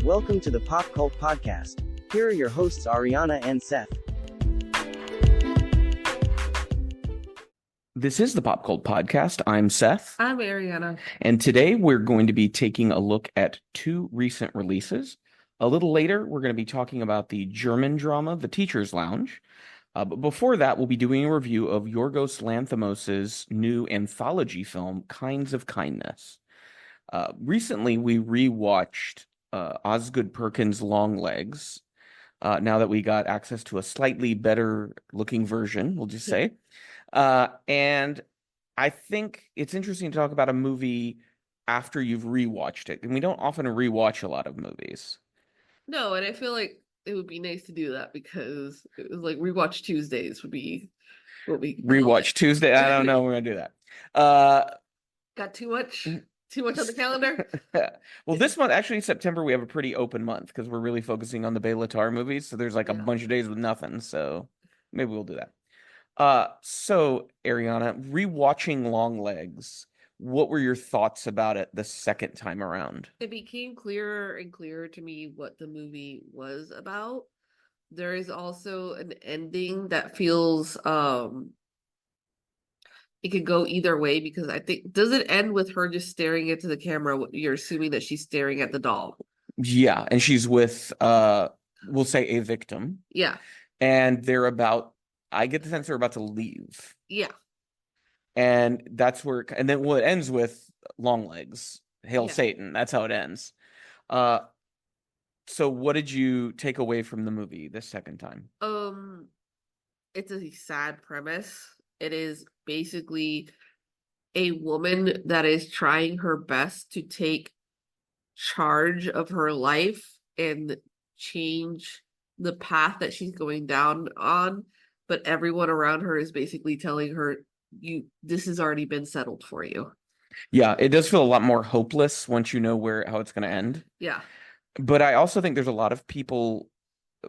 Welcome to the Pop Cult Podcast. Here are your hosts Ariana and Seth. This is the Pop Cult Podcast. I'm Seth. I'm Ariana. And today we're going to be taking a look at two recent releases. A little later, we're going to be talking about the German drama, The Teacher's Lounge. But before that, we'll be doing a review of Yorgos Lanthimos' new anthology film, Kinds of Kindness. Recently, we rewatched Osgood Perkins' Longlegs, now that we got access to a slightly better looking version, we'll just say. And I think it's interesting to talk about a movie after you've rewatched it. And we don't often rewatch a lot of movies. No, and I feel like it would be nice to do that because it was like rewatch Tuesdays would be what we Rewatch Tuesday. I don't know. We're gonna do that. Got too much on the calendar. Well, this month, actually, September, we have a pretty open month because we're really focusing on the Bela Tarr movies. So there's like a bunch of days with nothing. So maybe we'll do that. So Ariana, rewatching Longlegs, what were your thoughts about it the second time around? It became clearer and clearer to me what the movie was about. There is also an ending that feels it could go either way, because I think, does it end with her just staring into the camera? You're assuming that she's staring at the doll. Yeah, and she's with we'll say a victim. Yeah. And I get the sense they're about to leave. Yeah. And that's where, and then it ends with Longlegs, Hail Satan. That's how it ends. So what did you take away from the movie this second time? It's a sad premise. It is basically a woman that is trying her best to take charge of her life and change the path that she's going down on, but everyone around her is basically telling her, this has already been settled for you. Yeah, it does feel a lot more hopeless once you know how it's going to end. Yeah. But I also think there's a lot of people.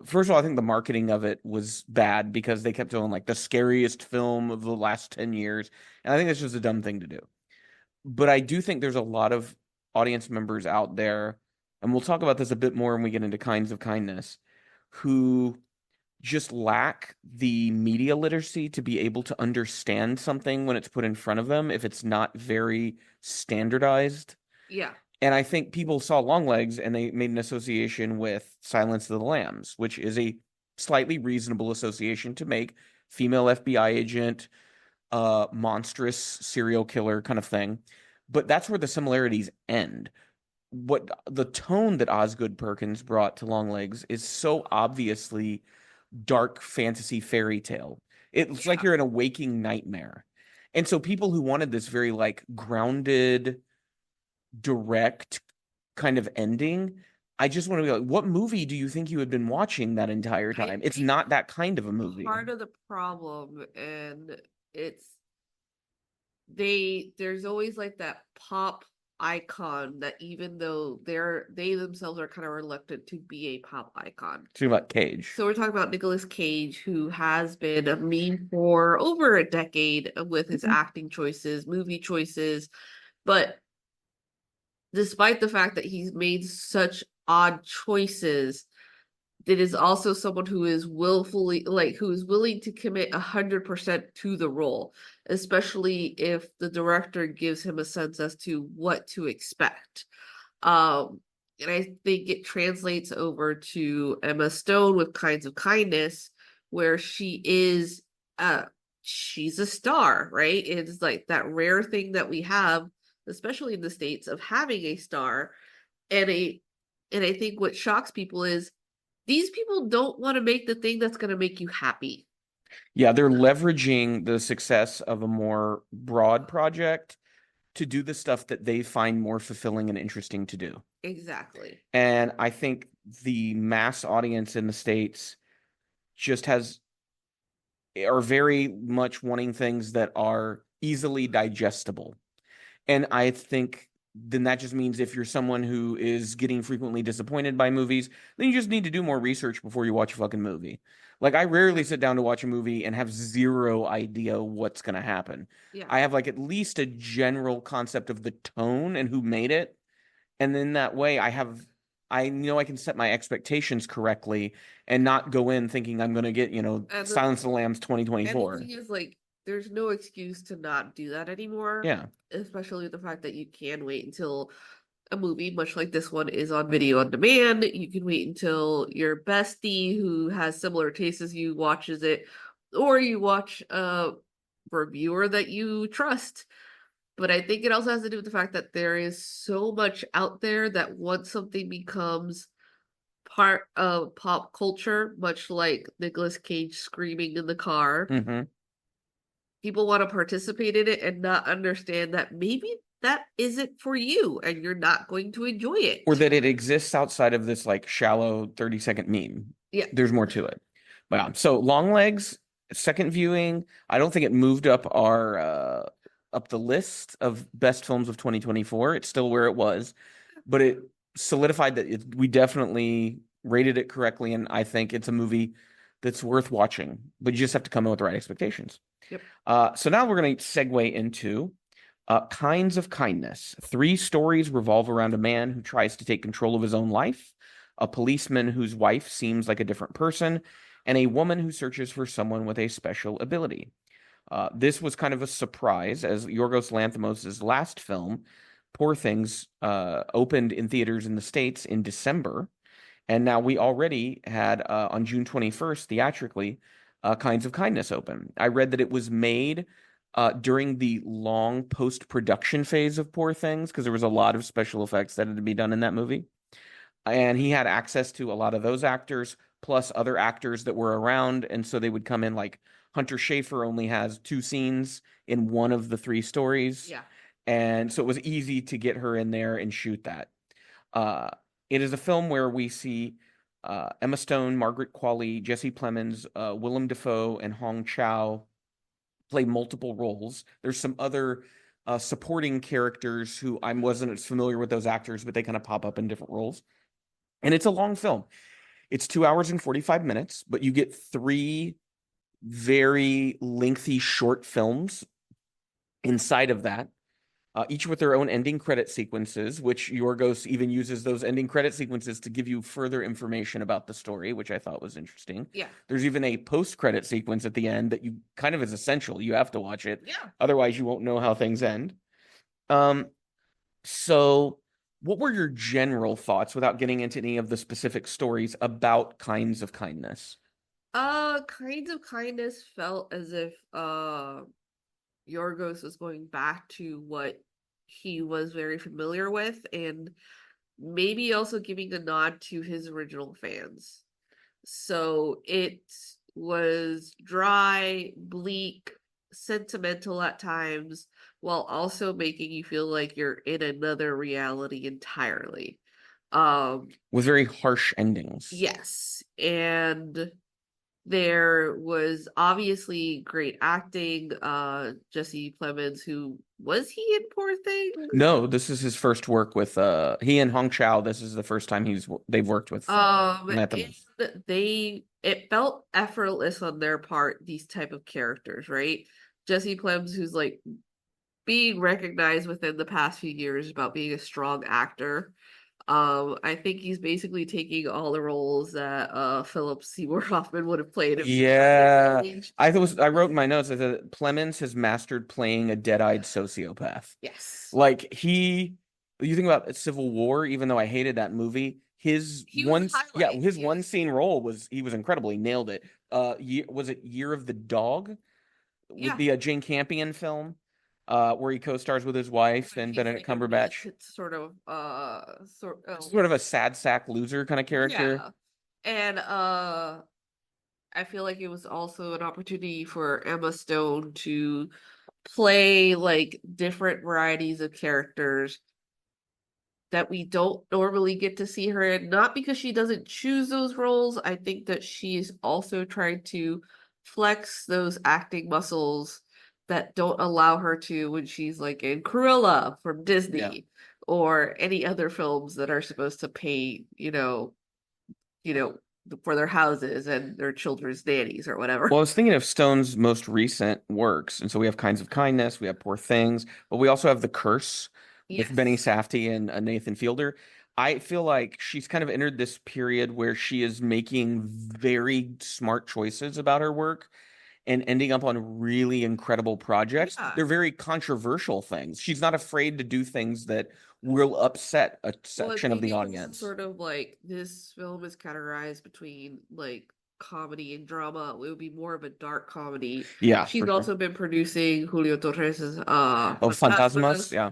First of all, I think the marketing of it was bad because they kept doing like the scariest film of the last 10 years. And I think that's just a dumb thing to do. But I do think there's a lot of audience members out there, and we'll talk about this a bit more when we get into Kinds of Kindness, who just lack the media literacy to be able to understand something when it's put in front of them if it's not very standardized. Yeah. And I think people saw Longlegs and they made an association with Silence of the Lambs, which is a slightly reasonable association to make. Female FBI agent, monstrous serial killer kind of thing. But that's where the similarities end. What the tone that Osgood Perkins brought to Longlegs is so obviously dark fantasy fairy tale. It's like you're in a waking nightmare. And so people who wanted this very like grounded, direct kind of ending, I just want to be like, what movie do you think you had been watching that entire time? It's not that kind of a movie. Part of the problem, and there's always like that pop icon that, even though they themselves are kind of reluctant to be a pop icon. Talking about Cage. So we're talking about Nicolas Cage, who has been a meme for over a decade with his acting choices, movie choices, but despite the fact that he's made such odd choices, it is also someone who is willing to commit 100% to the role, especially if the director gives him a sense as to what to expect. And I think it translates over to Emma Stone with Kinds of Kindness, where she's a star, right? It's like that rare thing that we have, especially in the States, of having a star. And I think what shocks people is these people don't want to make the thing that's going to make you happy. Yeah, they're leveraging the success of a more broad project to do the stuff that they find more fulfilling and interesting to do. Exactly. And I think the mass audience in the States just are very much wanting things that are easily digestible. And I think then that just means if you're someone who is getting frequently disappointed by movies, then you just need to do more research before you watch a fucking movie. Like, I rarely sit down to watch a movie and have zero idea what's going to happen. Yeah. I have like at least a general concept of the tone and who made it. And then that way I I know I can set my expectations correctly and not go in thinking I'm going to get, And Silence of the Lambs the 2024. thing is, like, there's no excuse to not do that anymore. Yeah. Especially with the fact that you can wait until a movie, much like this one, is on video on demand. You can wait until your bestie who has similar tastes as you watches it, or you watch a reviewer that you trust. But I think it also has to do with the fact that there is so much out there that once something becomes part of pop culture, much like Nicolas Cage screaming in the car, Hmm. people want to participate in it and not understand that maybe that isn't for you and you're not going to enjoy it. Or that it exists outside of this like shallow 30-second meme. Yeah. There's more to it. But yeah, so Longlegs, second viewing, I don't think it moved up up the list of best films of 2024. It's still where it was, but it solidified that we definitely rated it correctly, and I think it's a movie that's worth watching. But you just have to come in with the right expectations. Yep. So now we're going to segue into Kinds of Kindness. 3 stories revolve around a man who tries to take control of his own life, a policeman whose wife seems like a different person, and a woman who searches for someone with a special ability. This was kind of a surprise, as Yorgos Lanthimos' last film, Poor Things, opened in theaters in the States in December, and now we already had, on June 21st, theatrically, Kinds of Kindness open. I read that it was made during the long post-production phase of Poor Things, because there was a lot of special effects that had to be done in that movie. And he had access to a lot of those actors, plus other actors that were around. And so they would come in, like Hunter Schafer only has 2 scenes in one of the 3 stories. Yeah. And so it was easy to get her in there and shoot that. It is a film where we see Emma Stone, Margaret Qualley, Jesse Plemons, Willem Dafoe, and Hong Chow play multiple roles. There's some other supporting characters who I wasn't as familiar with those actors, but they kind of pop up in different roles. And it's a long film. It's 2 hours and 45 minutes, but you get 3 very lengthy short films inside of that, each with their own ending credit sequences, which Yorgos even uses those ending credit sequences to give you further information about the story, which I thought was interesting. Yeah. There's even a post-credit sequence at the end that you kind of is essential. You have to watch it. Yeah. Otherwise, you won't know how things end. So what were your general thoughts, without getting into any of the specific stories, about Kinds of Kindness? Kinds of Kindness felt as if Yorgos was going back to what he was very familiar with, and maybe also giving a nod to his original fans. So it was dry, bleak, sentimental at times, while also making you feel like you're in another reality entirely. With very harsh endings. Yes, and there was obviously great acting. Jesse Plemons, who was he in Poor Things? No, this is his first work with he and Hong Chow. This is the first time they've worked with Lanthimos. It felt effortless on their part, these type of characters, right? Jesse Plemons, who's like being recognized within the past few years about being a strong actor. I think he's basically taking all the roles that Philip Seymour Hoffman would have played. Yeah, I wrote in my notes that Plemons has mastered playing a dead-eyed sociopath. Yes, like you think about Civil War. Even though I hated that movie, his one scene role he was incredible. He nailed it. Was it Year of the Dog? With the Jane Campion film? Where he co-stars with his wife and Benedict Cumberbatch. It's sort of sort of a sad sack loser kind of character. Yeah. And I feel like it was also an opportunity for Emma Stone to play like different varieties of characters that we don't normally get to see her in. Not because she doesn't choose those roles. I think that she's also trying to flex those acting muscles that don't allow her to when she's like in Cruella from Disney or any other films that are supposed to pay, for their houses and their children's nannies or whatever. Well, I was thinking of Stone's most recent works. And so we have Kinds of Kindness, we have Poor Things, but we also have The Curse with Benny Safdie and Nathan Fielder. I feel like she's kind of entered this period where she is making very smart choices about her work and ending up on really incredible projects. Yeah. They're very controversial things. She's not afraid to do things that will upset a Well, I section of think the it's audience. sort of like this film is categorized between like comedy and drama. It would be more of a dark comedy. Yeah, She's for sure. also been producing Julio Torres's Oh, Fantasmas, Fantasmas. yeah.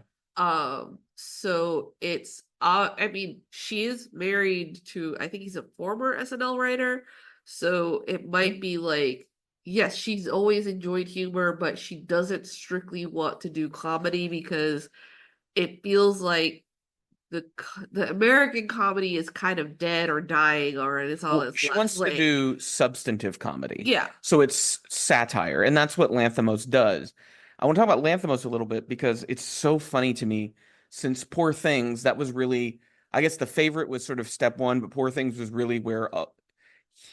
So it's I mean, she is married to, I think he's a former SNL writer. So it might be like, yes, she's always enjoyed humor, but she doesn't strictly want to do comedy because it feels like the American comedy is kind of dead or dying, or it's all Well, that's she left. wants to Like, do substantive comedy. yeah, So it's satire, and that's what Lanthimos does. I want to talk about Lanthimos a little bit because it's so funny to me since Poor Things, that was really, I guess the favorite was sort of step one, but Poor Things was really where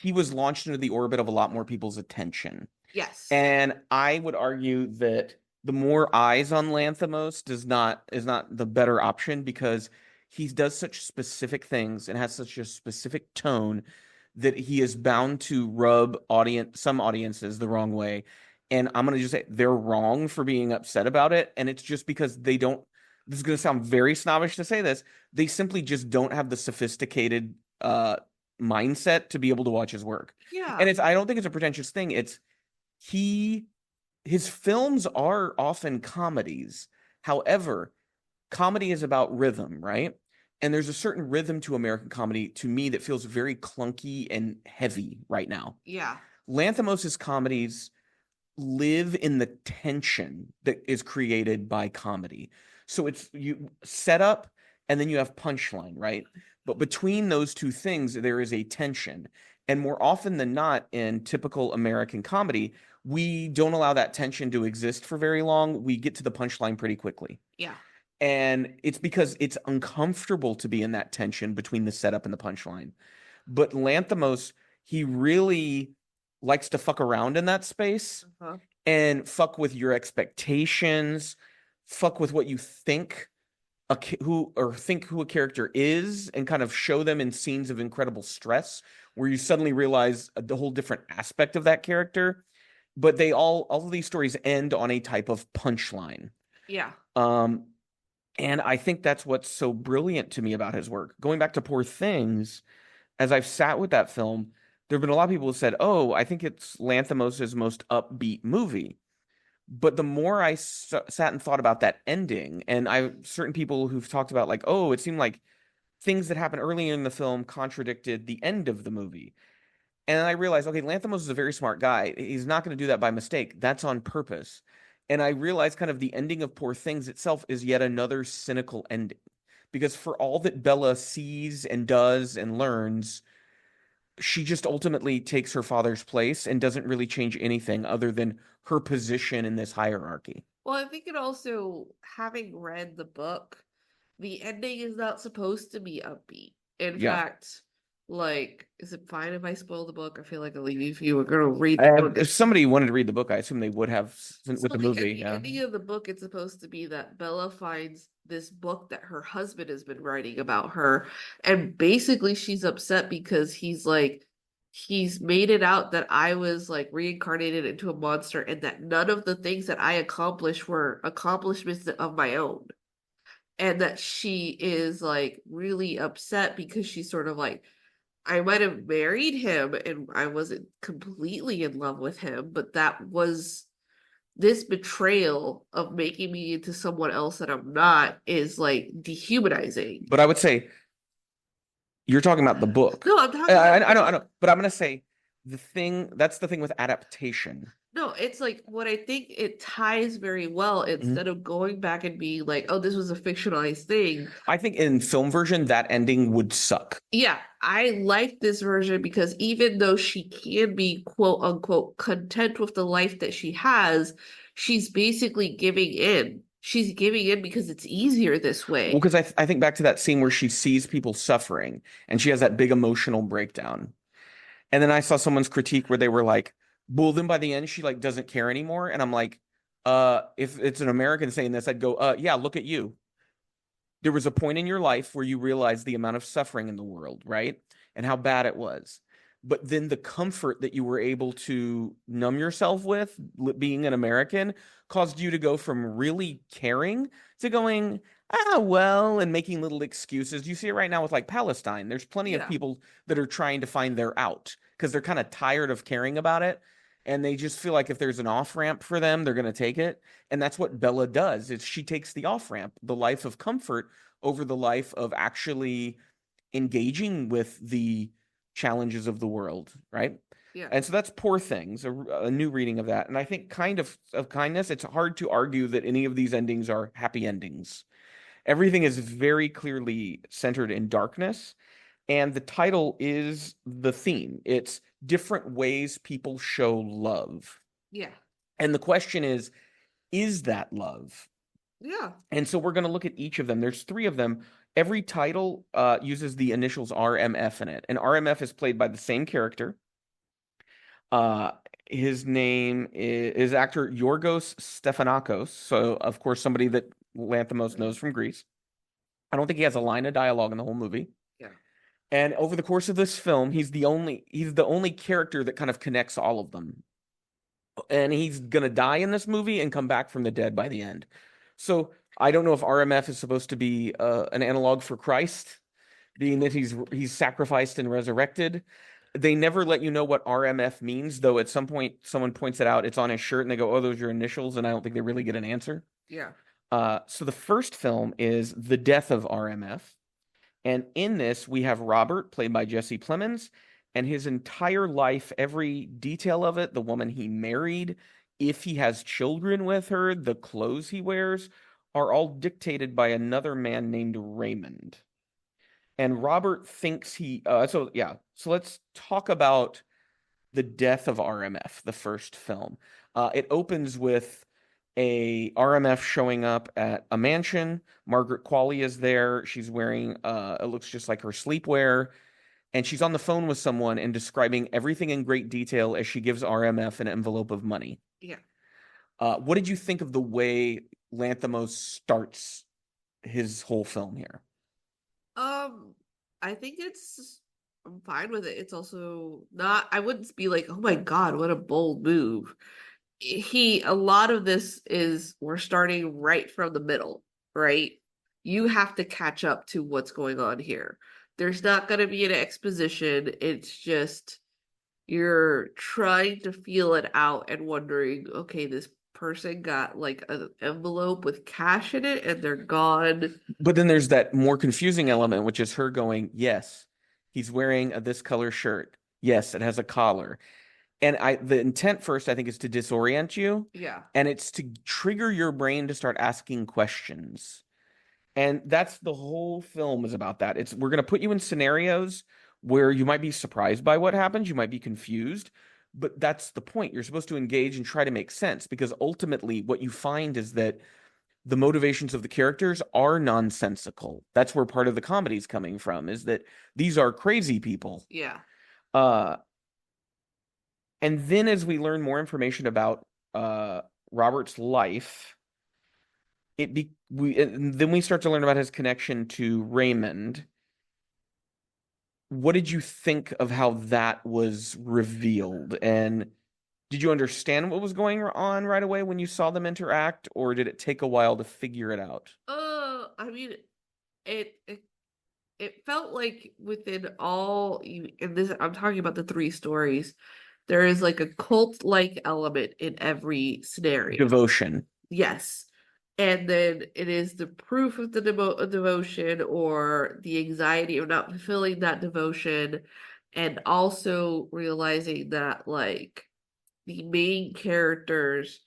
he was launched into the orbit of a lot more people's attention. yes, And I would argue that the more eyes on Lanthimos is not the better option because he does such specific things and has such a specific tone that he is bound to rub some audiences the wrong way. And I'm gonna just say they're wrong for being upset about it. And it's just because they don't, this is gonna sound very snobbish to say this, they simply just don't have the sophisticated mindset to be able to watch his work. yeah, And I don't think it's a pretentious thing. He his films are often comedies. However, comedy is about rhythm, right? And there's a certain rhythm to American comedy to me that feels very clunky and heavy right now. yeah, Lanthimos's comedies live in the tension that is created by comedy. So it's you set up and then you have punchline, right? But between those two things, there is a tension. And more often than not, in typical American comedy, we don't allow that tension to exist for very long. We get to the punchline pretty quickly. yeah, And it's because it's uncomfortable to be in that tension between the setup and the punchline. But Lanthimos, he really likes to fuck around in that space uh-huh. and fuck with your expectations, fuck with what you think who a character is, and kind of show them in scenes of incredible stress where you suddenly realize the whole different aspect of that character. But all of these stories end on a type of punchline. Yeah. And I think that's what's so brilliant to me about his work. Going back to Poor Things, as I've sat with that film, there have been a lot of people who said, "Oh, I think it's Lanthimos' most upbeat movie." But the more I sat and thought about that ending, and I certain people who've talked about like, "Oh, it seemed like things that happened earlier in the film contradicted the end of the movie." And I realized, okay, Lanthimos is a very smart guy. He's not going to do that by mistake. That's on purpose. And I realized kind of the ending of Poor Things itself is yet another cynical ending. Because for all that Bella sees and does and learns, she just ultimately takes her father's place and doesn't really change anything other than her position in this hierarchy. Well, I think it also, having read the book, the ending is not supposed to be upbeat. In Yeah. fact, like, is it fine if I spoil the book? I feel like if you were going to read the book. If somebody wanted to read the book, I assume they would have with So the the movie. ending, Yeah. ending of the book, it's supposed to be that Bella finds this book that her husband has been writing about her, and basically she's upset because he's made it out that I was like reincarnated into a monster, and that none of the things that I accomplished were accomplishments of my own, and that she is like really upset because she's sort of like, I might have married him and I wasn't completely in love with him, but that was this betrayal of making me into someone else that I'm not is like dehumanizing. But I would say you're talking about the book. No, I'm talking about I know. But I'm going to say that's the thing with adaptation. no, it's like what I think it ties very well instead of going back and being like, oh, this was a fictionalized thing. I think in film version, that ending would suck. Yeah, I like this version because even though she can be quote unquote content with the life that she has, she's basically giving in. She's giving in because it's easier this way. Well, because I think back to that scene where she sees people suffering and she has that big emotional breakdown. And then I saw someone's critique where they were like, well, then by the end, she like doesn't care anymore. And I'm like, if it's an American saying this, I'd go, yeah, look at you. There was a point in your life where you realized the amount of suffering in the world, right? And how bad it was. But then the comfort that you were able to numb yourself with being an American caused you to go from really caring to going, well, and making little excuses. You see it right now with like Palestine. There's plenty of Yeah. people that are trying to find their out because they're kind of tired of caring about it. And they just feel like if there's an off ramp for them, they're going to take it. And that's what Bella does. Is she takes the off ramp, the life of comfort over the life of actually engaging with the challenges of the world, right? Yeah. And so that's Poor Things, a new reading of that. And I think kind of kindness, it's hard to argue that any of these endings are happy endings. Everything is very clearly centered in darkness. And the title is the theme. It's different ways people show love. Yeah. And the question is that love? Yeah. And so we're going to look at each of them. There's 3 of them. Every title uses the initials RMF in it. And RMF is played by the same character. His name is actor Yorgos Stephanakos. So, of course, somebody that Lanthimos knows from Greece. I don't think he has a line of dialogue in the whole movie. Yeah. And over the course of this film, he's the only character that kind of connects all of them. And he's gonna die in this movie and come back from the dead by the end. So I don't know if RMF is supposed to be an analog for Christ, being that he's sacrificed and resurrected. They never let you know what RMF means, though at some point someone points it out. It's on his shirt and they go, "Oh, those are your initials," and I don't think they really get an answer. Yeah. So the first film is The Death of RMF. And in this, we have Robert, played by Jesse Plemons, and his entire life, every detail of it, the woman he married, if he has children with her, the clothes he wears, are all dictated by another man named Raymond. And Robert thinks so let's talk about The Death of RMF, the first film. It opens with a RMF showing up at a mansion. Margaret Qualley is there. She's wearing it looks just like her sleepwear. And she's on the phone with someone and describing everything in great detail as she gives RMF an envelope of money. Yeah. What did you think of the way Lanthimos starts his whole film here? I think I'm fine with it. It's also not, I wouldn't be like, oh my God, what a bold move. A lot of this is we're starting right from the middle, right? You have to catch up to what's going on here. There's not going to be an exposition. It's just you're trying to feel it out and wondering, okay, this person got like an envelope with cash in it and they're gone. But then there's that more confusing element, which is her going, yes, he's wearing this color shirt. Yes, it has a collar. And the intent first, I think, is to disorient you. Yeah. And it's to trigger your brain to start asking questions. And that's the whole film is about that. We're going to put you in scenarios where you might be surprised by what happens. You might be confused, but that's the point. You're supposed to engage and try to make sense, because ultimately what you find is that the motivations of the characters are nonsensical. That's where part of the comedy is coming from, is that these are crazy people. Yeah. And then as we learn more information about Robert's life, then we start to learn about his connection to Raymond. What did you think of how that was revealed? And did you understand what was going on right away when you saw them interact, or did it take a while to figure it out? I mean, it felt like within all and this I'm talking about the 3 stories, there is like a cult-like element in every scenario. Devotion. Yes. And then it is the proof of the devotion or the anxiety of not fulfilling that devotion, and also realizing that like the main characters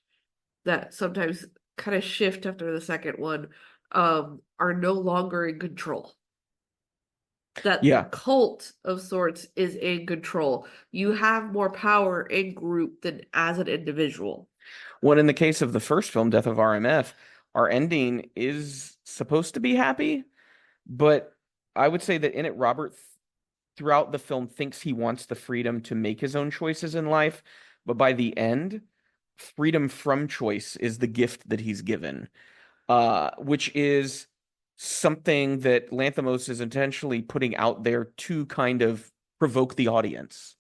that sometimes kind of shift after the second one are no longer in control. That the cult of sorts is in control. You have more power in group than as an individual. Well, in the case of the first film, Death of RMF, our ending is supposed to be happy, but I would say that in it, Robert, throughout the film, thinks he wants the freedom to make his own choices in life, but by the end, freedom from choice is the gift that he's given, which is something that Lanthimos is intentionally putting out there to kind of provoke the audience.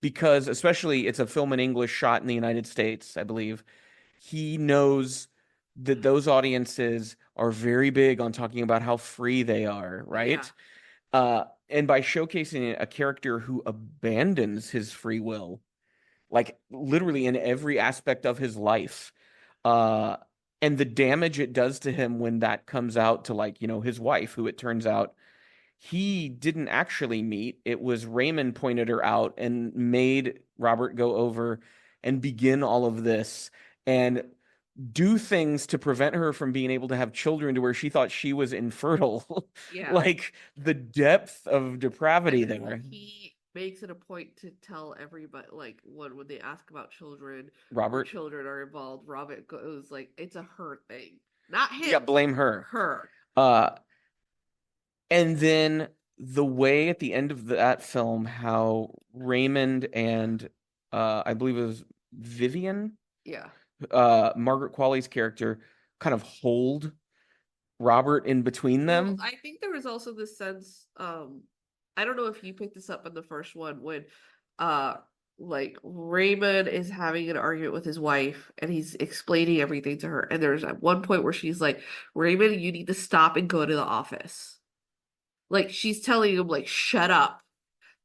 Because especially it's a film in English shot in the United States, I believe. He knows that those audiences are very big on talking about how free they are, Yeah. right? And by showcasing a character who abandons his free will, like literally in every aspect of his life, uh, and the damage it does to him when that comes out to, like, his wife, who it turns out he didn't actually meet. It was Raymond pointed her out and made Robert go over and begin all of this and do things to prevent her from being able to have children, to where she thought she was infertile. Yeah. Like the depth of depravity And then there. he makes it a point to tell everybody, like, when they ask about children, or Robert, children are involved, Robert goes like, it's a her thing, not him. yeah, blame her. Her. Uh, and then the way at the end of that film, how Raymond and I believe it was Vivian, Yeah. Margaret Qualley's character, kind of hold Robert in between Well, them. I think there was also this sense, I don't know if you picked this up in the first one, when uh like Raymond is having an argument with his wife and he's explaining everything to her, and there's at one point where she's like, Raymond, you need to stop and go to the office. Like, she's telling him, like, shut up.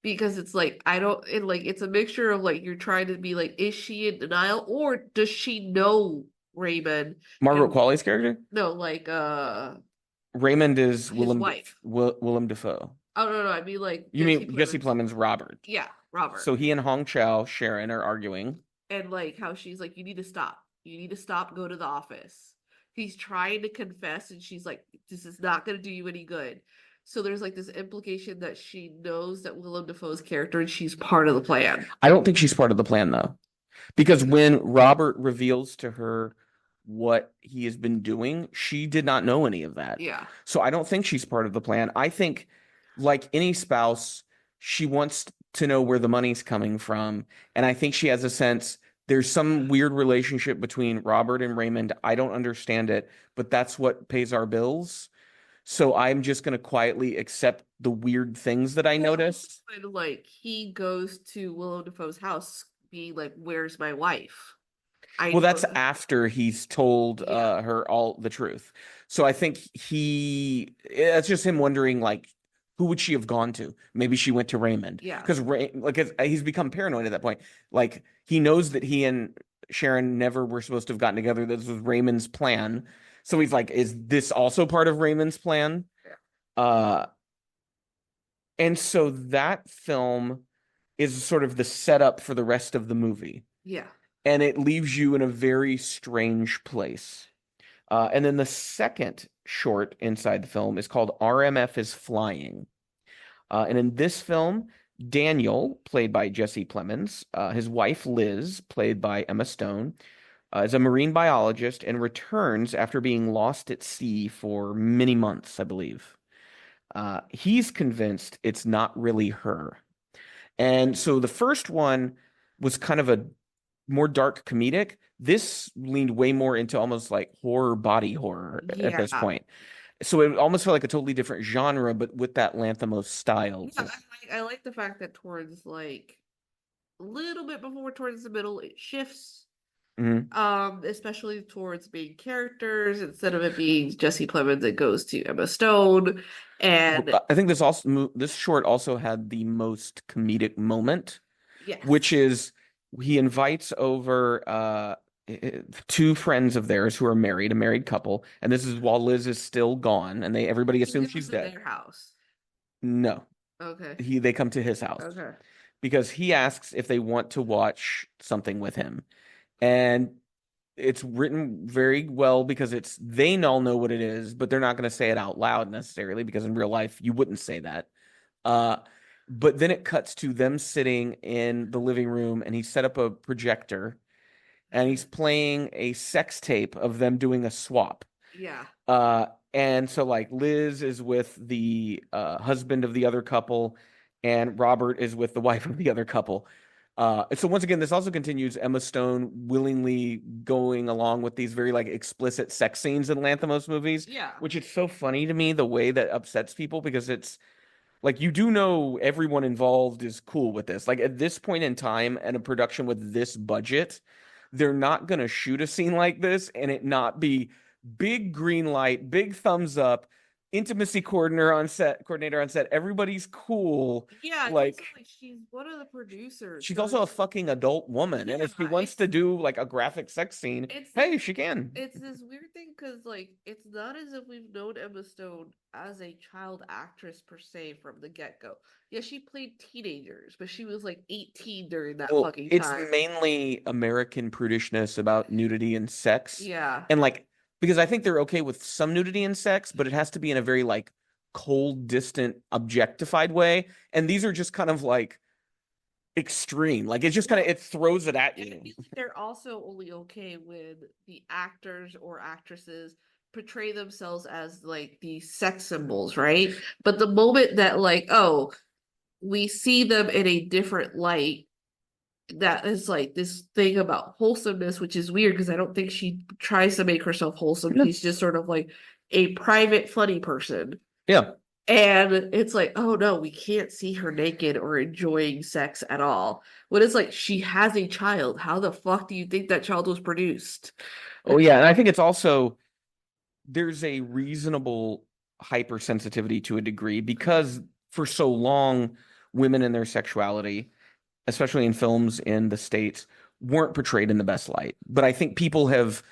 Because it's like, I don't, and like, it's a mixture of like, you're trying to be like, is she in denial, or does she know Raymond? Margaret And Qualley's character? no, like Raymond is his wife. Willem Dafoe. Oh, no, I mean like You Jesse mean Jesse Plemons. Plemons, Robert. Yeah, Robert. So he and Hong Chow, Sharon, are arguing. And like how she's like, you need to stop. You need to stop, go to the office. He's trying to confess, and she's like, this is not going to do you any good. So there's like this implication that she knows that Willem Dafoe's character and she's part of the plan. I don't think she's part of the plan, though. Because when Robert reveals to her what he has been doing, she did not know any of that. Yeah. So I don't think she's part of the plan. I think, like any spouse, she wants to know where the money's coming from. And I think she has a sense there's some weird relationship between Robert and Raymond. I don't understand it, but that's what pays our bills. So I'm just going to quietly accept the weird things that I noticed. And like, he goes to Willem Dafoe's house being like, where's my wife? Well, that's after he's told her all the truth. So I think it's just him wondering, like, who would she have gone to? Maybe she went to Raymond. Yeah. Because he's become paranoid at that point. Like, he knows that he and Sharon never were supposed to have gotten together. This was Raymond's plan. So he's like, is this also part of Raymond's plan? Yeah. And so that film is sort of the setup for the rest of the movie. Yeah. And it leaves you in a very strange place. And then the second short inside the film is called RMF is Flying. And in this film, Daniel, played by Jesse Plemons, his wife Liz, played by Emma Stone, is a marine biologist and returns after being lost at sea for many months, I believe. He's convinced it's not really her. And so the first one was kind of a more dark comedic. This leaned way more into almost like horror, body horror at this point. So it almost felt like a totally different genre, but with that Lanthimos style. Yeah, I like the fact that towards like a little bit before towards the middle, it shifts. Especially towards main characters, instead of it being Jesse Plemons, it goes to Emma Stone. And I think this short also had the most comedic moment, yes, which is he invites over two friends of theirs who are married, a married couple, and this is while Liz is still gone, and everybody assumes she's dead. Their house. No. Okay. They come to his house. Okay. Because he asks if they want to watch something with him. And it's written very well because they all know what it is, but they're not going to say it out loud necessarily, because in real life you wouldn't say that. But then it cuts to them sitting in the living room, and he set up a projector and he's playing a sex tape of them doing a swap. Yeah. And so like Liz is with the husband of the other couple, and Robert is with the wife of the other couple. So once again, this also continues Emma Stone willingly going along with these very like explicit sex scenes in Lanthimos movies, Yeah. which it's so funny to me the way that upsets people because it's like you do know everyone involved is cool with this. Like at this point in time and a production with this budget, they're not gonna shoot a scene like this and it not be big green light, big thumbs up, intimacy coordinator on set, everybody's cool. Yeah, it's Like also like she's one of the producers, she's so also a fucking adult woman, and if she yeah, wants to do like a graphic sex scene, it's hey, she can. it's this weird thing because like it's not as if we've known Emma Stone as a child actress per se from the get-go. Yeah, she played teenagers, but she was like 18 during that Well, fucking it's time. mainly American prudishness about nudity and sex. Yeah. And like, because I think they're okay with some nudity and sex, but it has to be in a very like cold, distant, objectified way. And these are just kind of like extreme. Like it's just kind of, it throws it at And I you. feel like they're also only okay when the actors or actresses portray themselves as like these sex symbols, right? But the moment that like, oh, we see them in a different light, that is like this thing about wholesomeness, which is weird because I don't think she tries to make herself wholesome. Yeah. She's just sort of like a private, funny person. Yeah. And it's like, oh no, we can't see her naked or enjoying sex at all. When it's like she has a child, how the fuck do you think that child was produced? Oh, yeah. And I think it's also, there's a reasonable hypersensitivity to a degree because for so long, women and their sexuality, especially in films in the States, weren't portrayed in the best light. But I think people have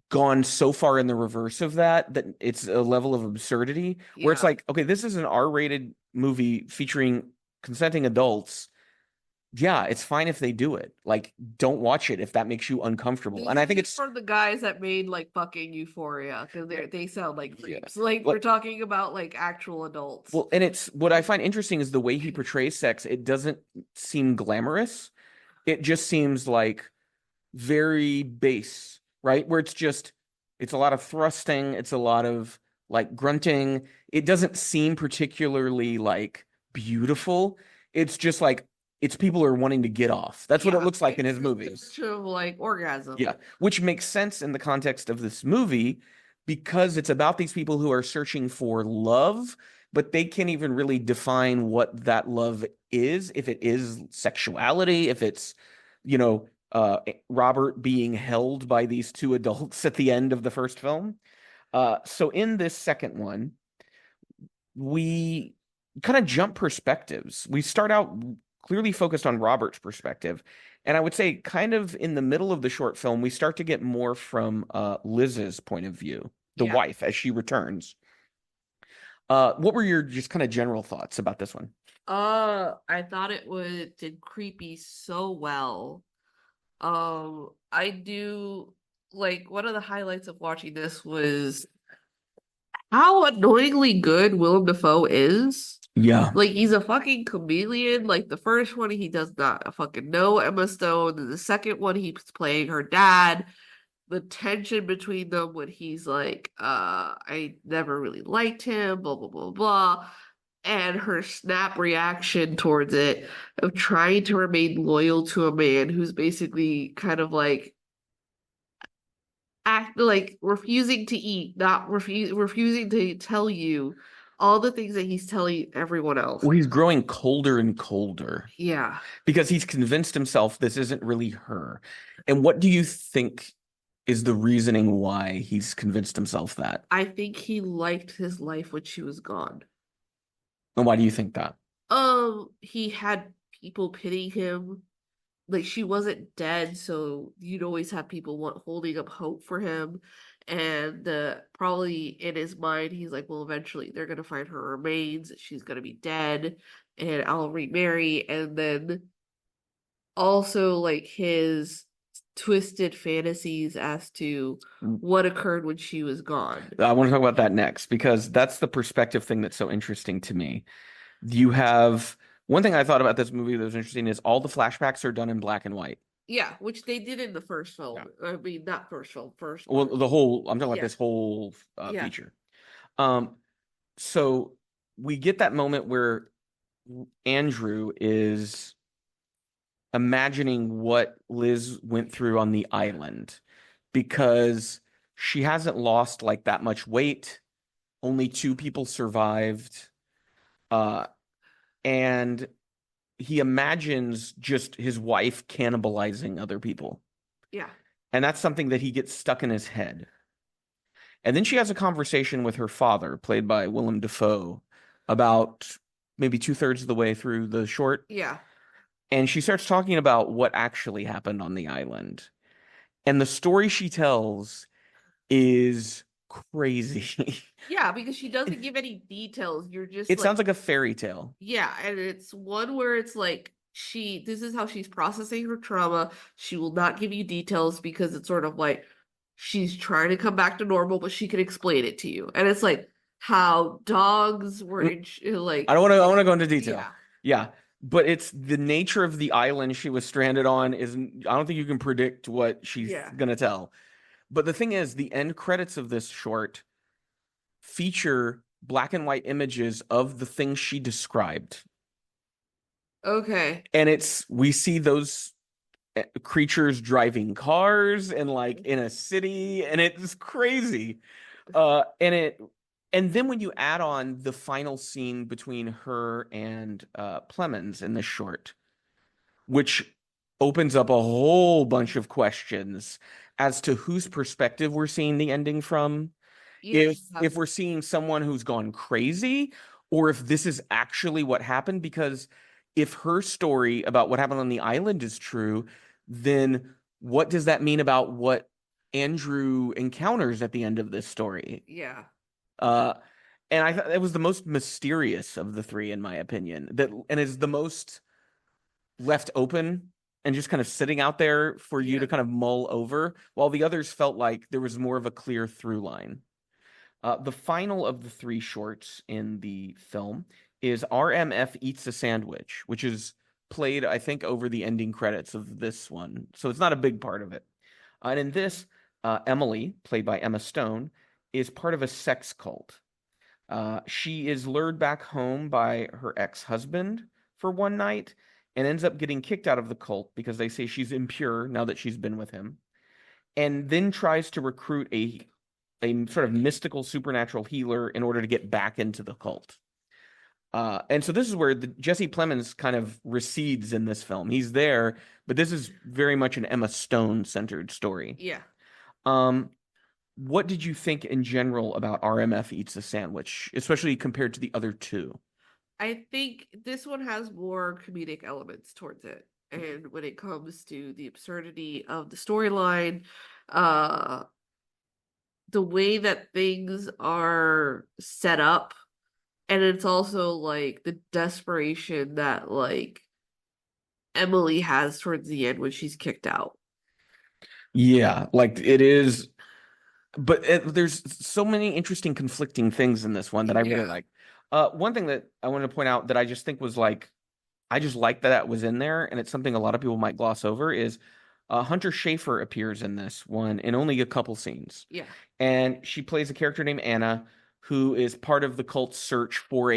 gone so far in the reverse of that that it's a level of absurdity where it's Yeah. like, okay, this is an R-rated movie featuring consenting adults. Yeah, it's fine if they do it. Like, don't watch it if that makes you uncomfortable. This And I think is it's for the guys that made like fucking Euphoria because they sound like yeah. creeps. Like we're talking about like actual adults. Well, and it's what I find interesting is the way he portrays sex. It doesn't seem glamorous. It just seems like very base, right? Where it's a lot of thrusting, it's a lot of like grunting. It doesn't seem particularly like beautiful. It's just like it's people who are wanting to get off. That's what it looks like in his movies. Of like orgasm. Yeah, which makes sense in the context of this movie because it's about these people who are searching for love, but they can't even really define what that love is, if it is sexuality, if it's, you know, Robert being held by these two adults at the end of the first film. So in this second one, we kind of jump perspectives. We start out clearly focused on Robert's perspective. And I would say, kind of in the middle of the short film, we start to get more from Liz's point of view, the wife, as she returns. What were your just kind of general thoughts about this one? I thought did creepy so well. I do like one of the highlights of watching this was how annoyingly good Willem Dafoe is. Yeah. Like he's a fucking chameleon. Like the first one, he does not fucking know Emma Stone. And the second one, he's playing her dad. The tension between them when he's like, I never really liked him, blah blah blah blah. And her snap reaction towards it of trying to remain loyal to a man who's basically kind of like act like refusing to eat, not refusing to tell you all the things that he's telling everyone else. Well, he's growing colder and colder. Yeah. Because he's convinced himself this isn't really her. And what do you think is the reasoning why he's convinced himself that? I think he liked his life when she was gone. And why do you think that? He had people pitying him. Like she wasn't dead, so you'd always have people holding up hope for him. And probably in his mind, he's like, well, eventually they're gonna find her remains. She's gonna be dead, and I'll remarry. And then also like his twisted fantasies as to what occurred when she was gone. I want to talk about that next because that's the perspective thing that's so interesting to me. You have one thing I thought about this movie that was interesting is all the flashbacks are done in black and white. Yeah, which they did in the first film. Yeah. I mean, not first film, first. Well, I'm talking about this whole feature. So we get that moment where Andrew is imagining what Liz went through on the island because she hasn't lost like that much weight. Only 2 people survived. Uh, and he imagines just his wife cannibalizing other people. Yeah. And that's something that he gets stuck in his head. And then she has a conversation with her father, played by Willem Dafoe, about maybe 2/3 of the way through the short. Yeah. And she starts talking about what actually happened on the island. And the story she tells is crazy. Yeah, because she doesn't give any details. You're just It like, sounds like a fairy tale. yeah, and it's one where it's like this is how she's processing her trauma. She will not give you details because it's sort of like she's trying to come back to normal, but she can explain it to you. And it's like how dogs were like, I want to go into detail. yeah. Yeah. But it's the nature of the island she was stranded on I don't think you can predict what she's gonna tell. But the thing is, the end credits of this short feature black and white images of the things she described. Okay. And we see those creatures driving cars and like in a city, and it's crazy. And then when you add on the final scene between her and Plemons in this short, which opens up a whole bunch of questions as to whose perspective we're seeing the ending from. Yeah. If we're seeing someone who's gone crazy, or if this is actually what happened, because if her story about what happened on the island is true, then what does that mean about what Andrew encounters at the end of this story? Yeah. And I thought it was the most mysterious of the three, in my opinion, and is the most left open and just kind of sitting out there for you to kind of mull over, while the others felt like there was more of a clear through line. The final of the 3 shorts in the film is RMF Eats a Sandwich, which is played, I think, over the ending credits of this one. So it's not a big part of it. And in this, Emily, played by Emma Stone, is part of a sex cult. She is lured back home by her ex-husband for one night and ends up getting kicked out of the cult because they say she's impure now that she's been with him, and then tries to recruit a sort of mystical supernatural healer in order to get back into the cult. And so this is where Jesse Plemons kind of recedes in this film. He's there, but this is very much an Emma Stone centered story. Yeah. What did you think in general about RMF Eats a Sandwich, especially compared to the other 2? I think this one has more comedic elements towards it. And when it comes to the absurdity of the storyline, the way that things are set up, and it's also like the desperation that like Emily has towards the end when she's kicked out. Yeah, like it is, but there's so many interesting conflicting things in this one that I really like. One thing that I wanted to point out that I just think was like, I just like that was in there, and it's something a lot of people might gloss over, is Hunter Schafer appears in this one in only a couple scenes. Yeah. And she plays a character named Anna, who is part of the cult's search for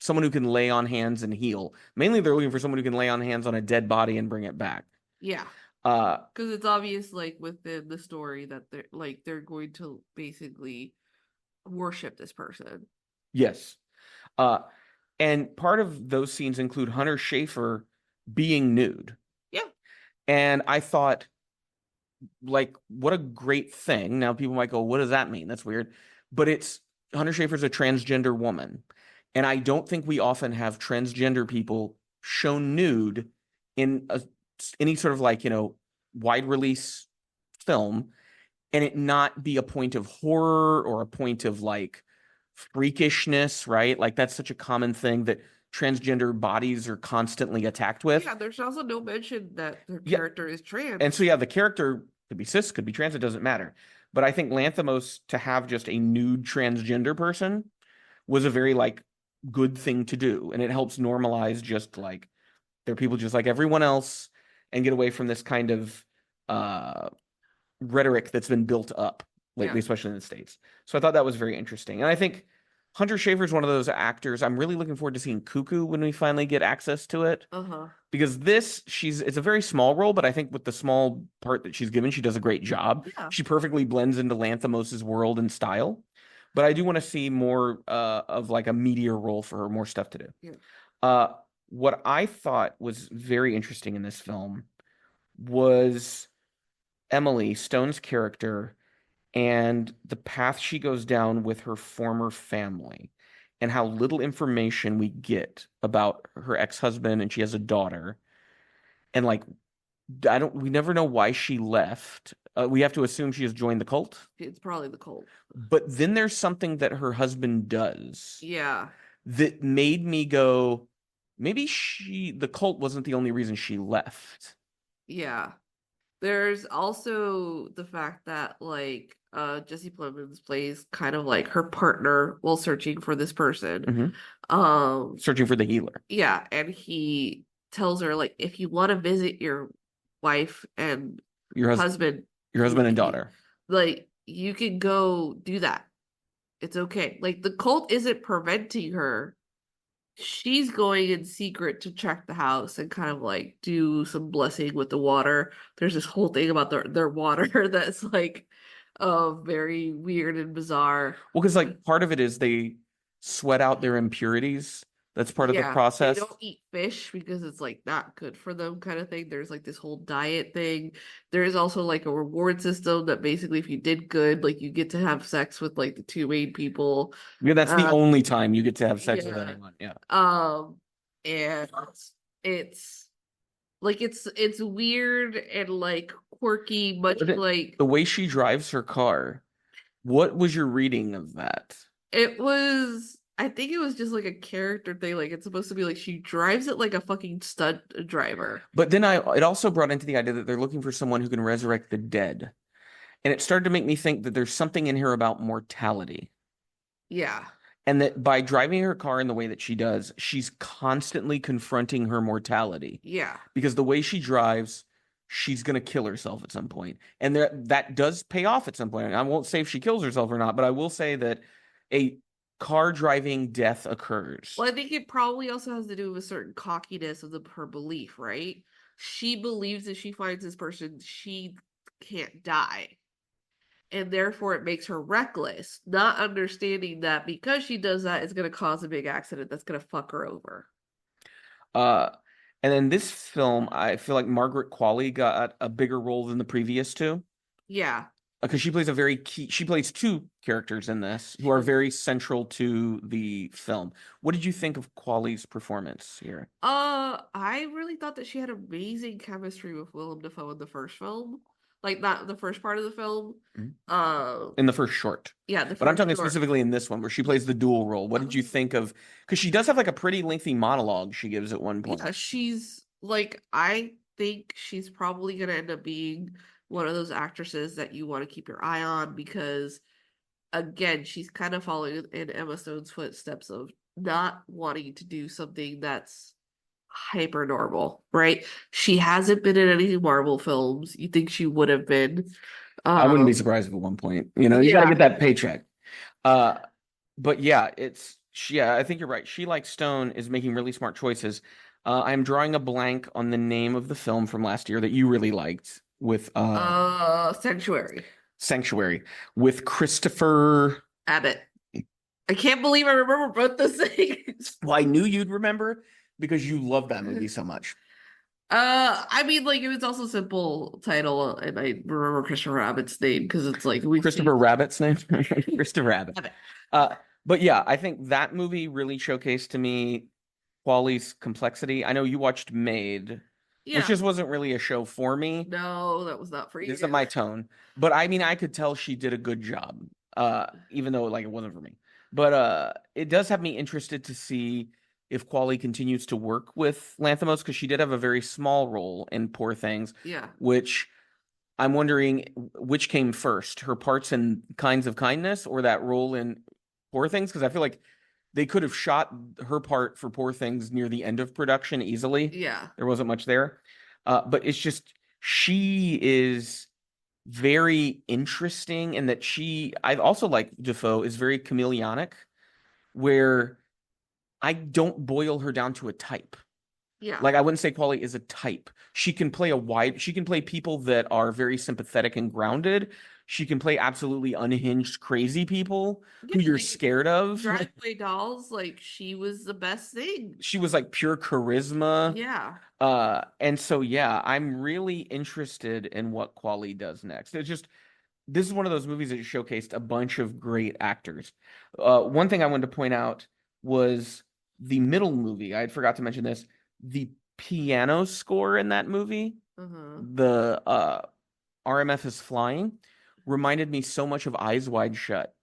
someone who can lay on hands and heal. Mainly they're looking for someone who can lay on hands on a dead body and bring it back. Yeah. Because it's obvious, like, within the story that they're going to basically worship this person. Yes. And part of those scenes include Hunter Schafer being nude. Yeah. And I thought, like, what a great thing. Now people might go, what does that mean? That's weird. But Hunter Schafer's a transgender woman. And I don't think we often have transgender people shown nude in any sort of wide release film, and it not be a point of horror or a point of like freakishness, right? Like that's such a common thing that transgender bodies are constantly attacked with. Yeah, there's also no mention that their character is trans. And so the character could be cis, could be trans, it doesn't matter. But I think Lanthimos to have just a nude transgender person was a very good thing to do, and it helps normalize just like they're people just like everyone else, and get away from this kind of rhetoric that's been built up lately, especially in the States. So I thought that was very interesting. And I think Hunter Schafer is one of those actors. I'm really looking forward to seeing Cuckoo when we finally get access to it. Uh-huh. Because it's a very small role, but I think with the small part that she's given, she does a great job. Yeah. She perfectly blends into Lanthimos' world and style. But I do want to see more of like a meatier role for her, more stuff to do. Yeah. What I thought was very interesting in this film was Emily Stone's character and the path she goes down with her former family and how little information we get about her ex-husband, and she has a daughter. And like we never know why she left. We have to assume she has joined the cult. It's probably the cult. But then there's something that her husband does Yeah. that made me go, maybe the cult wasn't the only reason she left. Yeah. There's also the fact that like Jesse Plemons plays kind of like her partner while searching for this person. Searching for the healer. Yeah, and he tells her like if you want to visit your wife and Your husband and daughter, like you can go do that. It's okay. Like the cult isn't preventing her. She's going in secret to check the house and kind of like do some blessing with the water. There's this whole thing about their water that's like very weird and bizarre. Well, because like part of it is they sweat out their impurities. That's part of the process. They don't eat fish because it's like not good for them kind of thing. There's like this whole diet thing. There is also like a reward system that basically if you did good, like you get to have sex with like the two main people. Yeah, that's the only time you get to have sex with anyone. Yeah. And it's like it's weird and like quirky, much like the way she drives her car. What was your reading of that? I think it was just like a character thing. Like it's supposed to be like she drives it like a fucking stunt driver. But then it also brought into the idea that they're looking for someone who can resurrect the dead. And it started to make me think that there's something in here about mortality. Yeah. And that by driving her car in the way that she does, she's constantly confronting her mortality. Yeah. Because the way she drives, she's going to kill herself at some point. And that does pay off at some point. I won't say if she kills herself or not, but I will say that a car driving death occurs. Well, I think it probably also has to do with a certain cockiness of her belief, right? She believes if she finds this person, she can't die. And therefore it makes her reckless, not understanding that because she does that, it's going to cause a big accident that's going to fuck her over. And in this film, I feel like Margaret Qualley got a bigger role than the previous two. Yeah. Because she plays she plays two characters in this who are very central to the film. What did you think of Qualley's performance here? I really thought that she had amazing chemistry with Willem Dafoe in the first film. Like not the first part of the film. In the first short. Yeah, but I'm talking specifically in this one where she plays the dual role. What did you think of, because she does have like a pretty lengthy monologue she gives at one point. Yeah, she's like, I think she's probably gonna end up being one of those actresses that you want to keep your eye on because again, she's kind of following in Emma Stone's footsteps of not wanting to do something that's hyper normal, right? She hasn't been in any Marvel films. You think she would have been. I wouldn't be surprised if at one point, you gotta get that paycheck. But yeah, I think you're right. She, like Stone, is making really smart choices. I'm drawing a blank on the name of the film from last year that you really liked with Sanctuary with Christopher Abbott. I can't believe I remember both those things. Well, I knew you'd remember because you love that movie so much. I mean, like it was also a simple title, and I remember Christopher Abbott's name because it's like Rabbit's name, Christopher Abbott. But yeah, I think that movie really showcased to me Qualley's complexity. I know you watched Made. Yeah. Which just wasn't really a show for me. No, that was not for you. It isn't my tone. But I mean, I could tell she did a good job, even though like it wasn't for me. But it does have me interested to see if Qualley continues to work with Lanthimos, because she did have a very small role in Poor Things. Yeah. Which I'm wondering which came first, her parts in Kinds of Kindness or that role in Poor Things? Because I feel like they could have shot her part for Poor Things near the end of production easily. Yeah. There wasn't much there. But it's just, she is very interesting in that I also like Dafoe, is very chameleonic, where I don't boil her down to a type. Yeah. Like I wouldn't say Quali is a type. She can play people that are very sympathetic and grounded. She can play absolutely unhinged, crazy people who Yeah, you're like scared of. Dragway Dolls, like she was the best thing. She was like pure charisma. Yeah. And so yeah, I'm really interested in what Quali does next. This is one of those movies that showcased a bunch of great actors. One thing I wanted to point out was the middle movie. I had forgot to mention this. The piano score in that movie, Uh-huh. the RMF is Flying, reminded me so much of Eyes Wide Shut,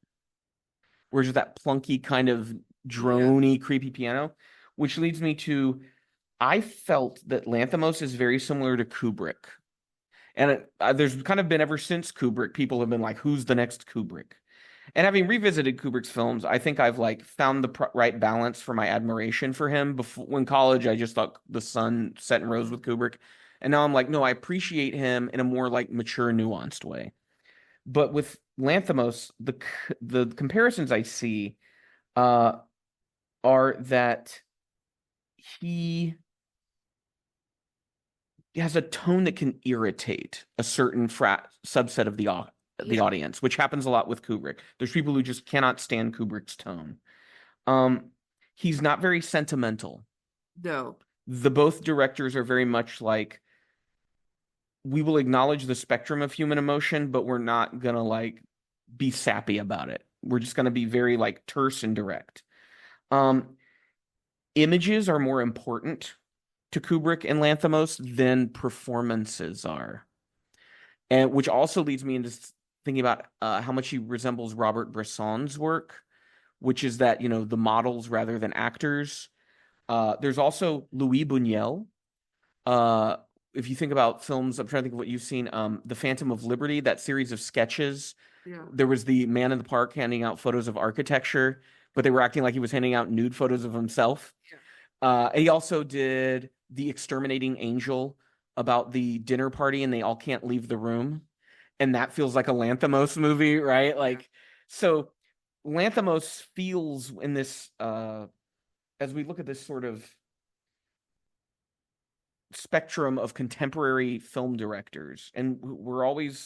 where there's that plunky kind of Yeah. drony, creepy piano, which leads me to I felt that Lanthimos is very similar to Kubrick. And there's kind of been ever since Kubrick, people have been like, who's the next Kubrick? And having revisited Kubrick's films, I think I've like found the right balance for my admiration for him. Before, when college, I just thought the sun set and rose with Kubrick, and now I'm like, no, I appreciate him in a more like mature, nuanced way. But with Lanthimos, the comparisons I see uh, are that he has a tone that can irritate a certain subset of the Yeah. audience, which happens a lot with Kubrick. There's people who just cannot stand Kubrick's tone. Um, he's not very sentimental. No. The both directors are very much like, we will acknowledge the spectrum of human emotion, but we're not gonna like be sappy about it. We're just gonna be very like terse and direct. Um, Images are more important to Kubrick and Lanthimos than performances are. And which also leads me into thinking about how much he resembles Robert Bresson's work, which is that, the models rather than actors. There's also Louis Buñuel. Uh, if you think about films, I'm trying to think of what you've seen. The Phantom of Liberty, that series of sketches. Yeah. There was the man in the park handing out photos of architecture, but they were acting like he was handing out nude photos of himself. Yeah. He also did The Exterminating Angel about the dinner party and they all can't leave the room. And that feels like a Lanthimos movie, right? Like, so Lanthimos feels in this, as we look at this sort of spectrum of contemporary film directors, and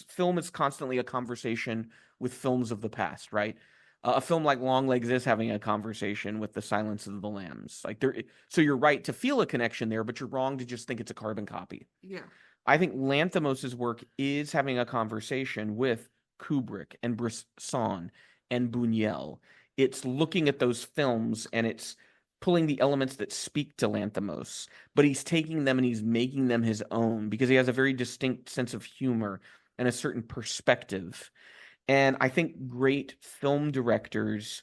film is constantly a conversation with films of the past, right? A film like Longlegs is having a conversation with The Silence of the Lambs. Like so you're right to feel a connection there, but you're wrong to just think it's a carbon copy. Yeah. I think Lanthimos's work is having a conversation with Kubrick and Bresson and Buñuel. It's looking at those films and it's pulling the elements that speak to Lanthimos, but he's taking them and he's making them his own because he has a very distinct sense of humor and a certain perspective. And I think great film directors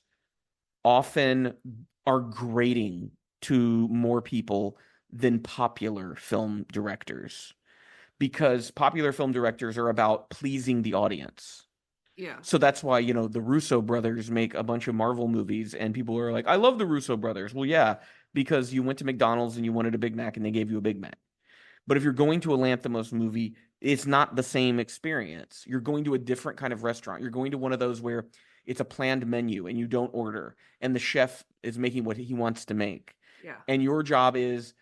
often are grating to more people than popular film directors because popular film directors are about pleasing the audience. Yeah. So that's why, the Russo brothers make a bunch of Marvel movies and people are like, I love the Russo brothers. Well, yeah, because you went to McDonald's and you wanted a Big Mac and they gave you a Big Mac. But if you're going to a Lanthimos movie, it's not the same experience. You're going to a different kind of restaurant. You're going to one of those where it's a planned menu and you don't order and the chef is making what he wants to make. Yeah. And your job is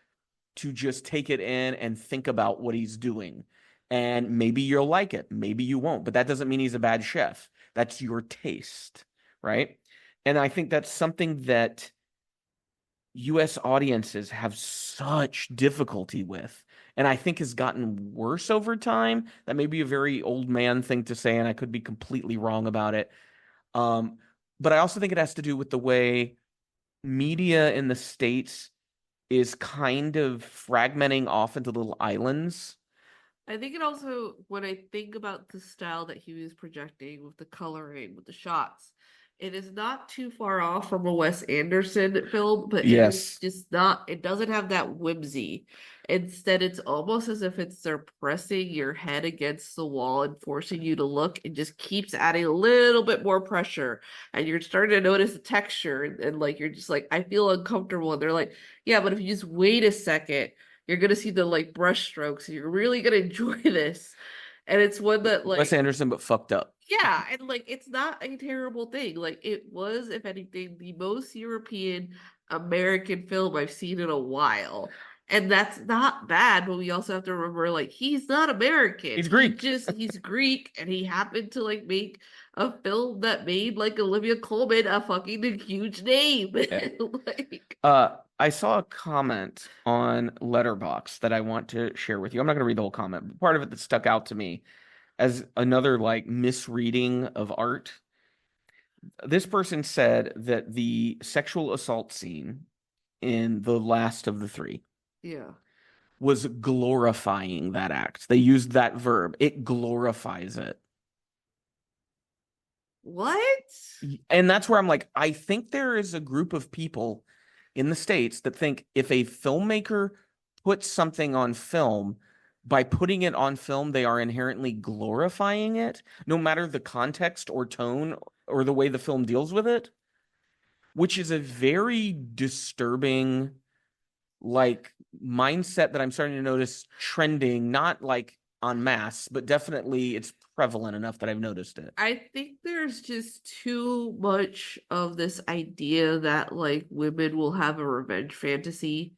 to just take it in and think about what he's doing. And maybe you'll like it, maybe you won't, but that doesn't mean he's a bad chef. That's your taste, right? And I think that's something that US audiences have such difficulty with, and I think has gotten worse over time. That may be a very old man thing to say, and I could be completely wrong about it. But I also think it has to do with the way media in the States is kind of fragmenting off into little islands. I think it also, when I think about the style that he was projecting with the coloring, with the shots, it is not too far off from a Wes Anderson film, but it is just not, it doesn't have that whimsy. Instead, it's almost as if they're pressing your head against the wall and forcing you to look. It just keeps adding a little bit more pressure. And you're starting to notice the texture and like, you're just like, I feel uncomfortable. And they're like, yeah, but if you just wait a second, you're gonna see the like brush strokes. You're really gonna enjoy this. And it's one that Wes Anderson, but fucked up. yeah, and like it's not a terrible thing. Like it was, if anything, the most European American film I've seen in a while. And that's not bad, but we also have to remember like he's not American. He's Greek. He's Greek and he happened to like make a film that made like Olivia Colman a fucking huge name. Yeah. Like I saw a comment on Letterboxd that I want to share with you. I'm not going to read the whole comment, but part of it that stuck out to me as another like misreading of art. This person said that the sexual assault scene in the last of the three yeah. was glorifying that act. They used that verb. It glorifies it. What? And that's where I'm like, I think there is a group of people in the States that think if a filmmaker puts something on film, by putting it on film, they are inherently glorifying it, no matter the context or tone or the way the film deals with it, which is a very disturbing like mindset that I'm starting to notice trending, not like en masse, but definitely it's prevalent enough that I've noticed it. I think there's just too much of this idea that like women will have a revenge fantasy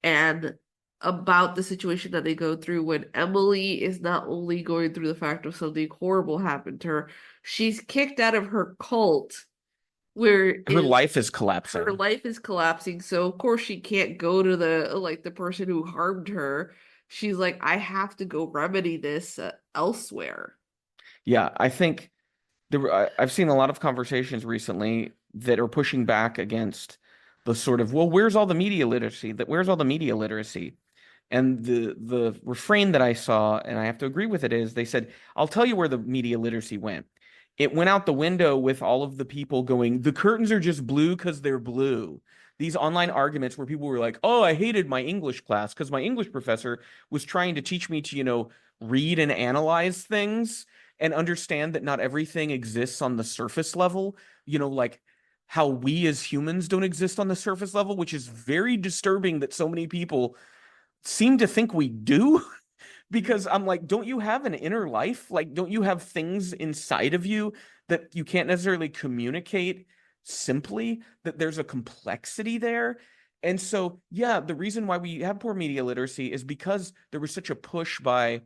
and about the situation that they go through when Emily is not only going through the fact of something horrible happened to her, she's kicked out of her cult where Her life is collapsing. her life is collapsing. So of course she can't go to the person who harmed her. She's like, I have to go remedy this elsewhere. Yeah, I think I've seen a lot of conversations recently that are pushing back against the sort of, well, where's all the media literacy? Where's all the media literacy? And the refrain that I saw, and I have to agree with it, is they said, I'll tell you where the media literacy went. It went out the window with all of the people going, the curtains are just blue because they're blue. These online arguments where people were like, oh, I hated my English class because my English professor was trying to teach me to, read and analyze things and understand that not everything exists on the surface level, like how we as humans don't exist on the surface level, which is very disturbing that so many people seem to think we do. Because I'm like, don't you have an inner life? Like, don't you have things inside of you that you can't necessarily communicate simply, that there's a complexity there? And so, yeah, the reason why we have poor media literacy is because there was such a push by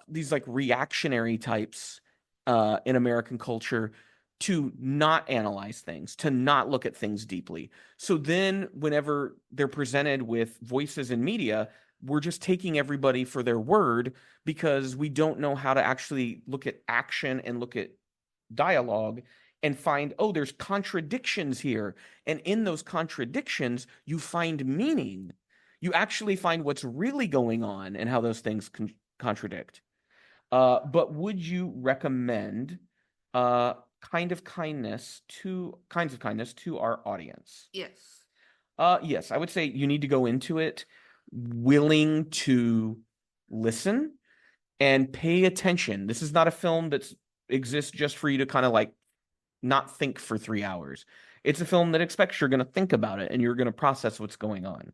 these like reactionary types in American culture to not analyze things, to not look at things deeply. So then whenever they're presented with voices in media, we're just taking everybody for their word because we don't know how to actually look at action and look at dialogue and find, oh, there's contradictions here. And in those contradictions, you find meaning. You actually find what's really going on and how those things contradict. But would you recommend kinds of kindness to our audience? Yes. Yes, I would say you need to go into it willing to listen and pay attention. This is not a film that exists just for you to kind of like not think for 3 hours. It's a film that expects you're going to think about it and you're going to process what's going on.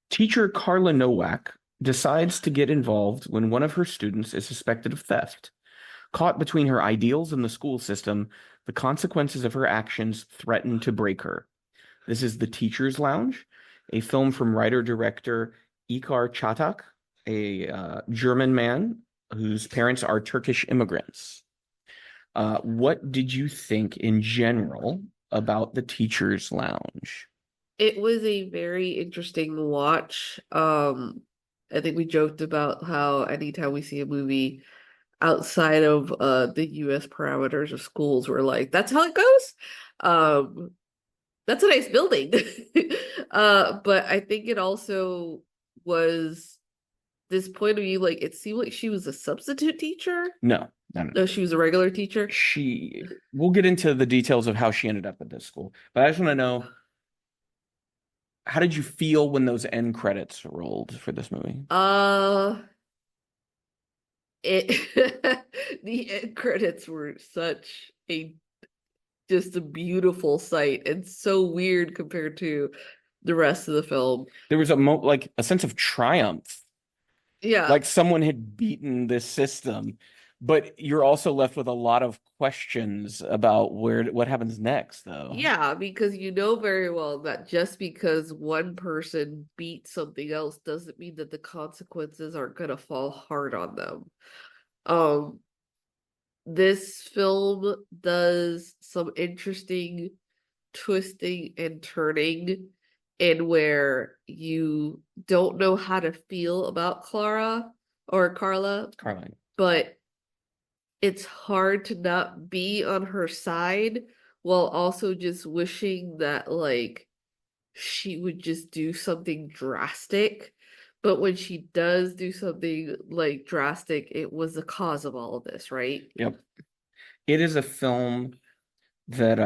Teacher Carla Nowak decides to get involved when one of her students is suspected of theft. Caught between her ideals and the school system, the consequences of her actions threaten to break her. This is The Teacher's Lounge, a film from writer-director Ikar Çatak, a German man whose parents are Turkish immigrants. What did you think in general about The Teacher's Lounge? It was a very interesting watch. I think we joked about how anytime we see a movie outside of the US parameters of schools, we're like, that's how it goes. that's a nice building. But I think it also was this point of view, like it seemed like she was a substitute teacher. No. No, she was a regular teacher. We'll get into the details of how she ended up at this school, but I just want to know, how did you feel when those end credits rolled for this movie? It the end credits were such a just a beautiful sight and so weird compared to the rest of the film. There was like a sense of triumph, Yeah. like someone had beaten this system, but you're also left with a lot of questions about what happens next, though. Yeah, because you know very well that just because one person beats something else doesn't mean that the consequences aren't gonna fall hard on them. This film does some interesting twisting and turning and where you don't know how to feel about Clara or Carla, Carline. but it's hard to not be on her side while also just wishing that like she would just do something drastic. But when she does do something like drastic, it was the cause of all of this, right? Yep. It is a film that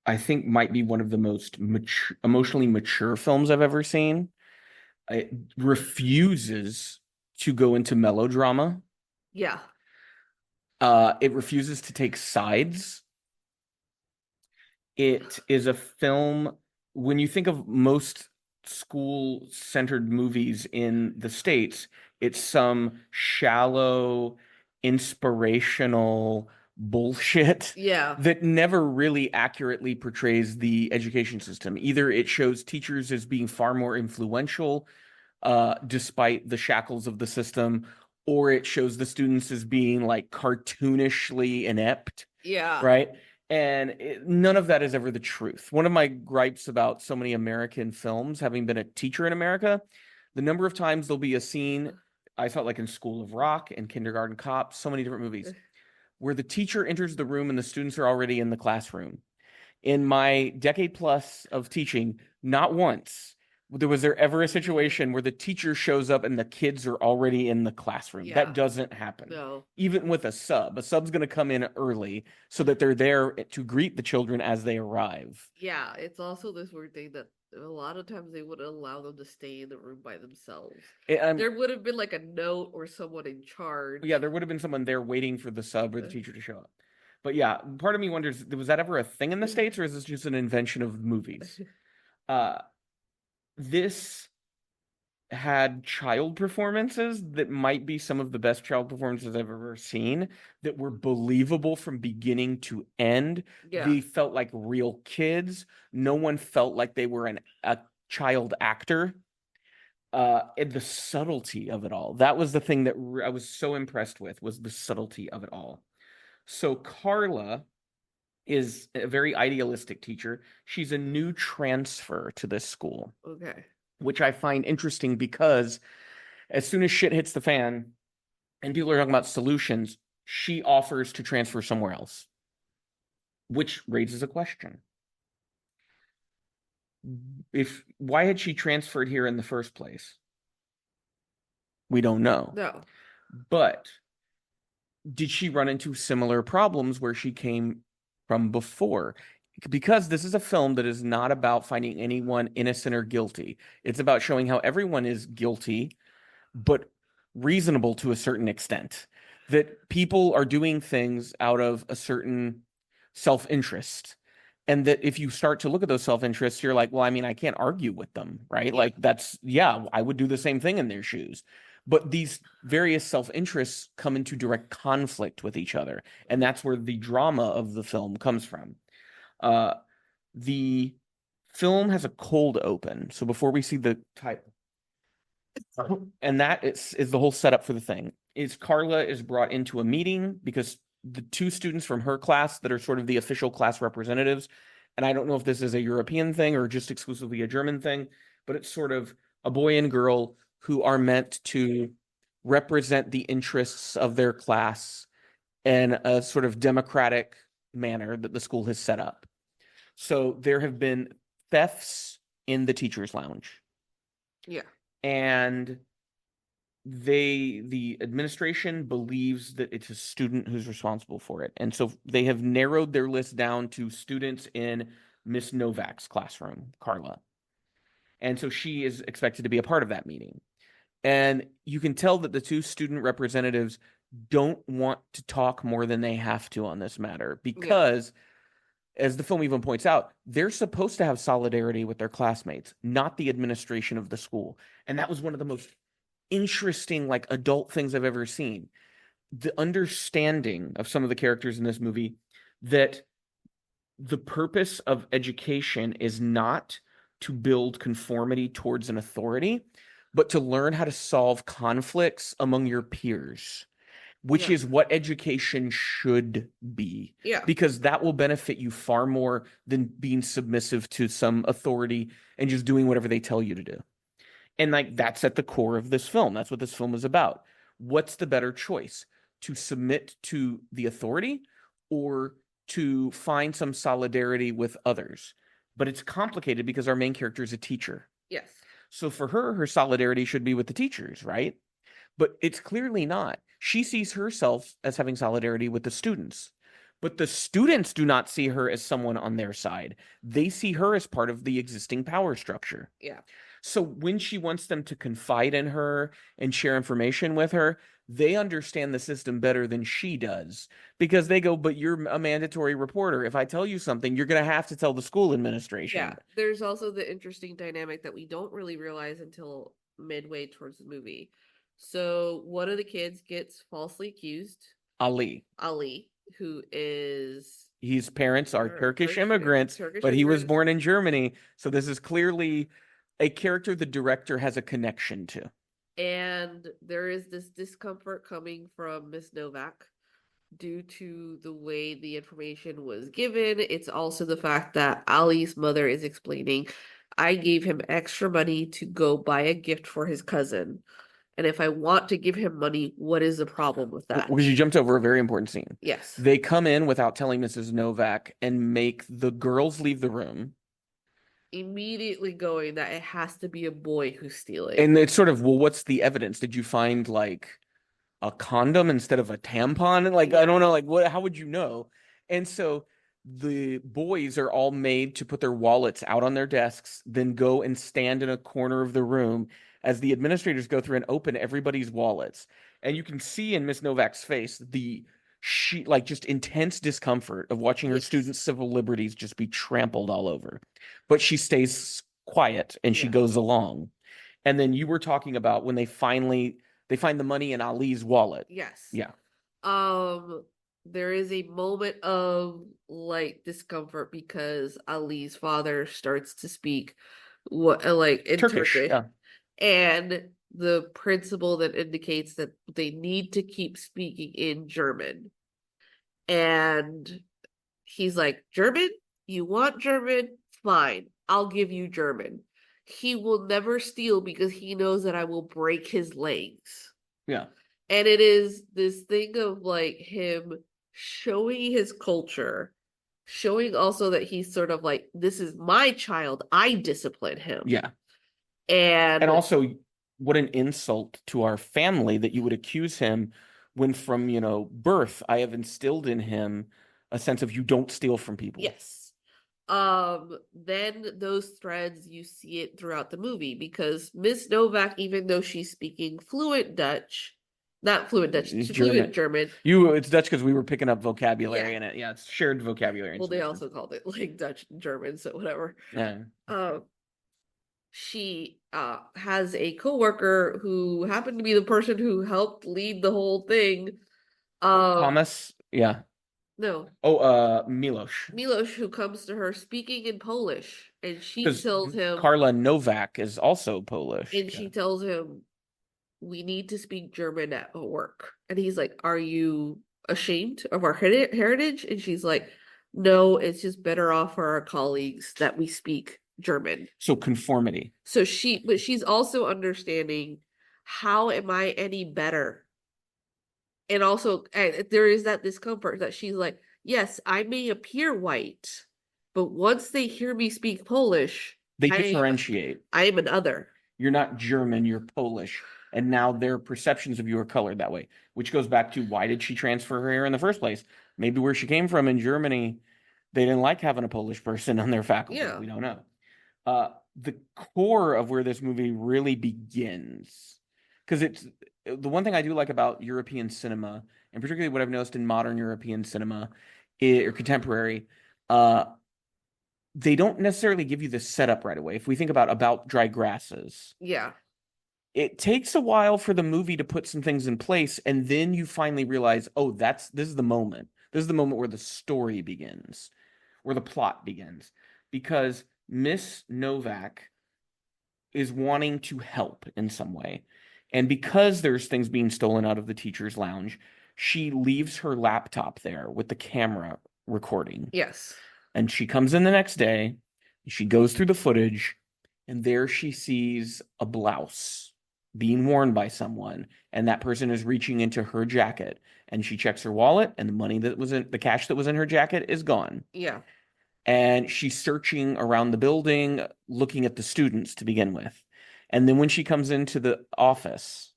I think might be one of the most emotionally mature films I've ever seen. It refuses to go into melodrama. Yeah. It refuses to take sides. It is a film, when you think of most school-centered movies in the States, it's some shallow, inspirational bullshit Yeah. that never really accurately portrays the education system. Either it shows teachers as being far more influential, despite the shackles of the system, or it shows the students as being like cartoonishly inept, Yeah. right? And none of that is ever the truth. One of my gripes about so many American films, having been a teacher in America, the number of times there'll be a scene, I saw it like in School of Rock and Kindergarten Cop, so many different movies, where the teacher enters the room and the students are already in the classroom. In my decade plus of teaching, not once was there ever a situation where the teacher shows up and the kids are already in the classroom. Yeah. That doesn't happen. No. Even with a sub's going to come in early so that they're there to greet the children as they arrive. Yeah, it's also this weird thing that a lot of times they wouldn't allow them to stay in the room by themselves. There would have been like a note or someone in charge. Yeah, there would have been someone there waiting for the sub or the teacher to show up. But yeah, part of me wonders, was that ever a thing in the States, or is this just an invention of movies? This had child performances that might be some of the best child performances I've ever seen, that were believable from beginning to end. Yeah. They felt like real kids. No one felt like they were a child actor. And the subtlety of it all. That was the thing that I was so impressed with, was the subtlety of it all. So Carla is a very idealistic teacher. She's a new transfer to this school. Okay. Which I find interesting because as soon as shit hits the fan and people are talking about solutions, she offers to transfer somewhere else, which raises a question. Why had she transferred here in the first place? We don't know. No. But did she run into similar problems where she came from before? Because this is a film that is not about finding anyone innocent or guilty. It's about showing how everyone is guilty, but reasonable to a certain extent. That people are doing things out of a certain self-interest. And that if you start to look at those self-interests, you're like, well, I mean, I can't argue with them, right? Yeah. Like I would do the same thing in their shoes. But these various self-interests come into direct conflict with each other. And that's where the drama of the film comes from. The film has a cold open. So before we see the title, and that is the whole setup for the thing, is Carla is brought into a meeting because the two students from her class that are sort of the official class representatives, and I don't know if this is a European thing or just exclusively a German thing, but it's sort of a boy and girl who are meant to represent the interests of their class in a sort of democratic manner that the school has set up. So there have been thefts in the teachers' lounge, Yeah. and the administration believes that it's a student who's responsible for it. And so they have narrowed their list down to students in Miss Novak's classroom, Carla. And so she is expected to be a part of that meeting. And you can tell that the two student representatives don't want to talk more than they have to on this matter because, as the film even points out, they're supposed to have solidarity with their classmates, not the administration of the school. And that was one of the most interesting, like, adult things I've ever seen. The understanding of some of the characters in this movie that the purpose of education is not to build conformity towards an authority, but to learn how to solve conflicts among your peers, which Yeah. is what education should be. Yeah. Because that will benefit you far more than being submissive to some authority and just doing whatever they tell you to do. And like that's at the core of this film. That's what this film is about. What's the better choice? To submit to the authority or to find some solidarity with others? But it's complicated because our main character is a teacher. Yes. So for her, her solidarity should be with the teachers, right? But it's clearly not. She sees herself as having solidarity with the students. But the students do not see her as someone on their side. They see her as part of the existing power structure. Yeah. So when she wants them to confide in her and share information with her, they understand the system better than she does because they go, but you're a mandatory reporter. If I tell you something, you're going to have to tell the school administration. Yeah. There's also the interesting dynamic that we don't really realize until midway towards the movie. So one of the kids gets falsely accused, Ali. who is His parents are Turkish Turkish immigrants, but he was immigrants. born in Germany. So this is clearly a character the director has a connection to. And there is this discomfort coming from Miss Novak due to the way the information was given. It's also the fact that Ali's mother is explaining, I gave him extra money to go buy a gift for his cousin. And if I want to give him money, what is the problem with that? Because you jumped over a very important scene. Yes. They come in without telling Mrs. Novak and make the girls leave the room. Immediately going that it has to be a boy who's stealing. And it's sort of, well, what's the evidence? Did you find like a condom instead of a tampon? Like, I don't know, like what, how would you know? And so the boys are all made to put their wallets out on their desks, then go and stand in a corner of the room as the administrators go through and open everybody's wallets. And you can see in Miss Novak's face she like just intense discomfort of watching her students' civil liberties just be trampled all over. But she stays quiet and she goes along. And then you were talking about when they find the money in Ali's wallet. Yes. Yeah. There is a moment of like discomfort because Ali's father starts to speak in Turkish. Yeah. And the principal then indicates that they need to keep speaking in German. And he's like, German? You want German? Fine, I'll give you German. He will never steal because he knows that I will break his legs. Yeah. And it is this thing of like him showing his culture, showing also that he's sort of like, this is my child, I discipline him. Yeah. And also what an insult to our family that you would accuse him when from, birth, I have instilled in him a sense of you don't steal from people. Yes. Then those threads, you see it throughout the movie because Miss Novak, even though she's speaking fluent Dutch, not fluent Dutch, fluent German. It's Dutch because we were picking up vocabulary in it. Yeah, it's shared vocabulary. Well, they also called it like Dutch and German, so whatever. Yeah. She has a coworker who happened to be the person who helped lead the whole thing. Thomas, yeah. No. Oh, Milos. Milos, who comes to her speaking in Polish, and she tells him Carla Novak is also Polish. And she tells him, we need to speak German at work. And he's like, are you ashamed of our heritage? And she's like, no, it's just better off for our colleagues that we speak German. So conformity. But she's also understanding, how am I any better? And also there is that discomfort that she's like, yes, I may appear white, But once they hear me speak Polish, They differentiate. I am an other. You're not German, you're Polish. And now their perceptions of you are colored that way, which goes back to why did she transfer her hair in the first place? Maybe where she came from in Germany, they didn't like having a Polish person on their faculty. Yeah. We don't know. The core of where this movie really begins, because it's the one thing I do like about European cinema, and particularly what I've noticed in modern European cinema or contemporary, they don't necessarily give you the setup right away. If we think about Dry Grasses, Yeah. it takes a while for the movie to put some things in place, and then you finally realize, oh, this is the moment. This is the moment where the story begins, where the plot begins, because Miss Novak is wanting to help in some way. And because there's things being stolen out of the teacher's lounge, she leaves her laptop there with the camera recording. Yes. And she comes in the next day, she goes through the footage, and there she sees a blouse being worn by someone, and that person is reaching into her jacket, and she checks her wallet, and the cash that was in her jacket is gone. Yeah. And she's searching around the building, looking at the students to begin with. And then when she comes into the office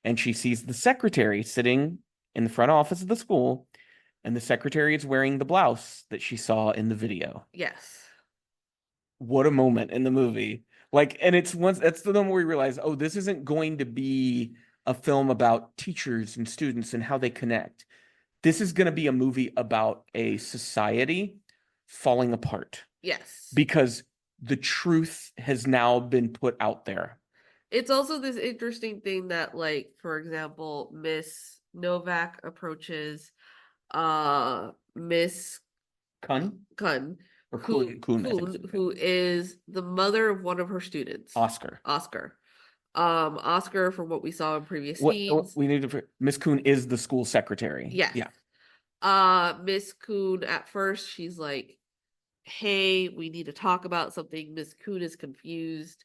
and she sees the secretary sitting in the front office of the school, and the secretary is wearing the blouse that she saw in the video. Yes. What a moment in the movie. And that's the moment where we realize, oh, this isn't going to be a film about teachers and students and how they connect. This is going to be a movie about a society falling apart. Yes. Because the truth has now been put out there. It's also this interesting thing that, like, for example, Miss Novak approaches Miss Kun? Or Kuhn, who is the mother of one of her students. Oscar. Oscar, from what we saw in previous scenes. Miss Kuhn is the school secretary. Yes. Yeah. Miss Kuhn, at first, she's like, hey, we need to talk about something. Miss Kuhn is confused.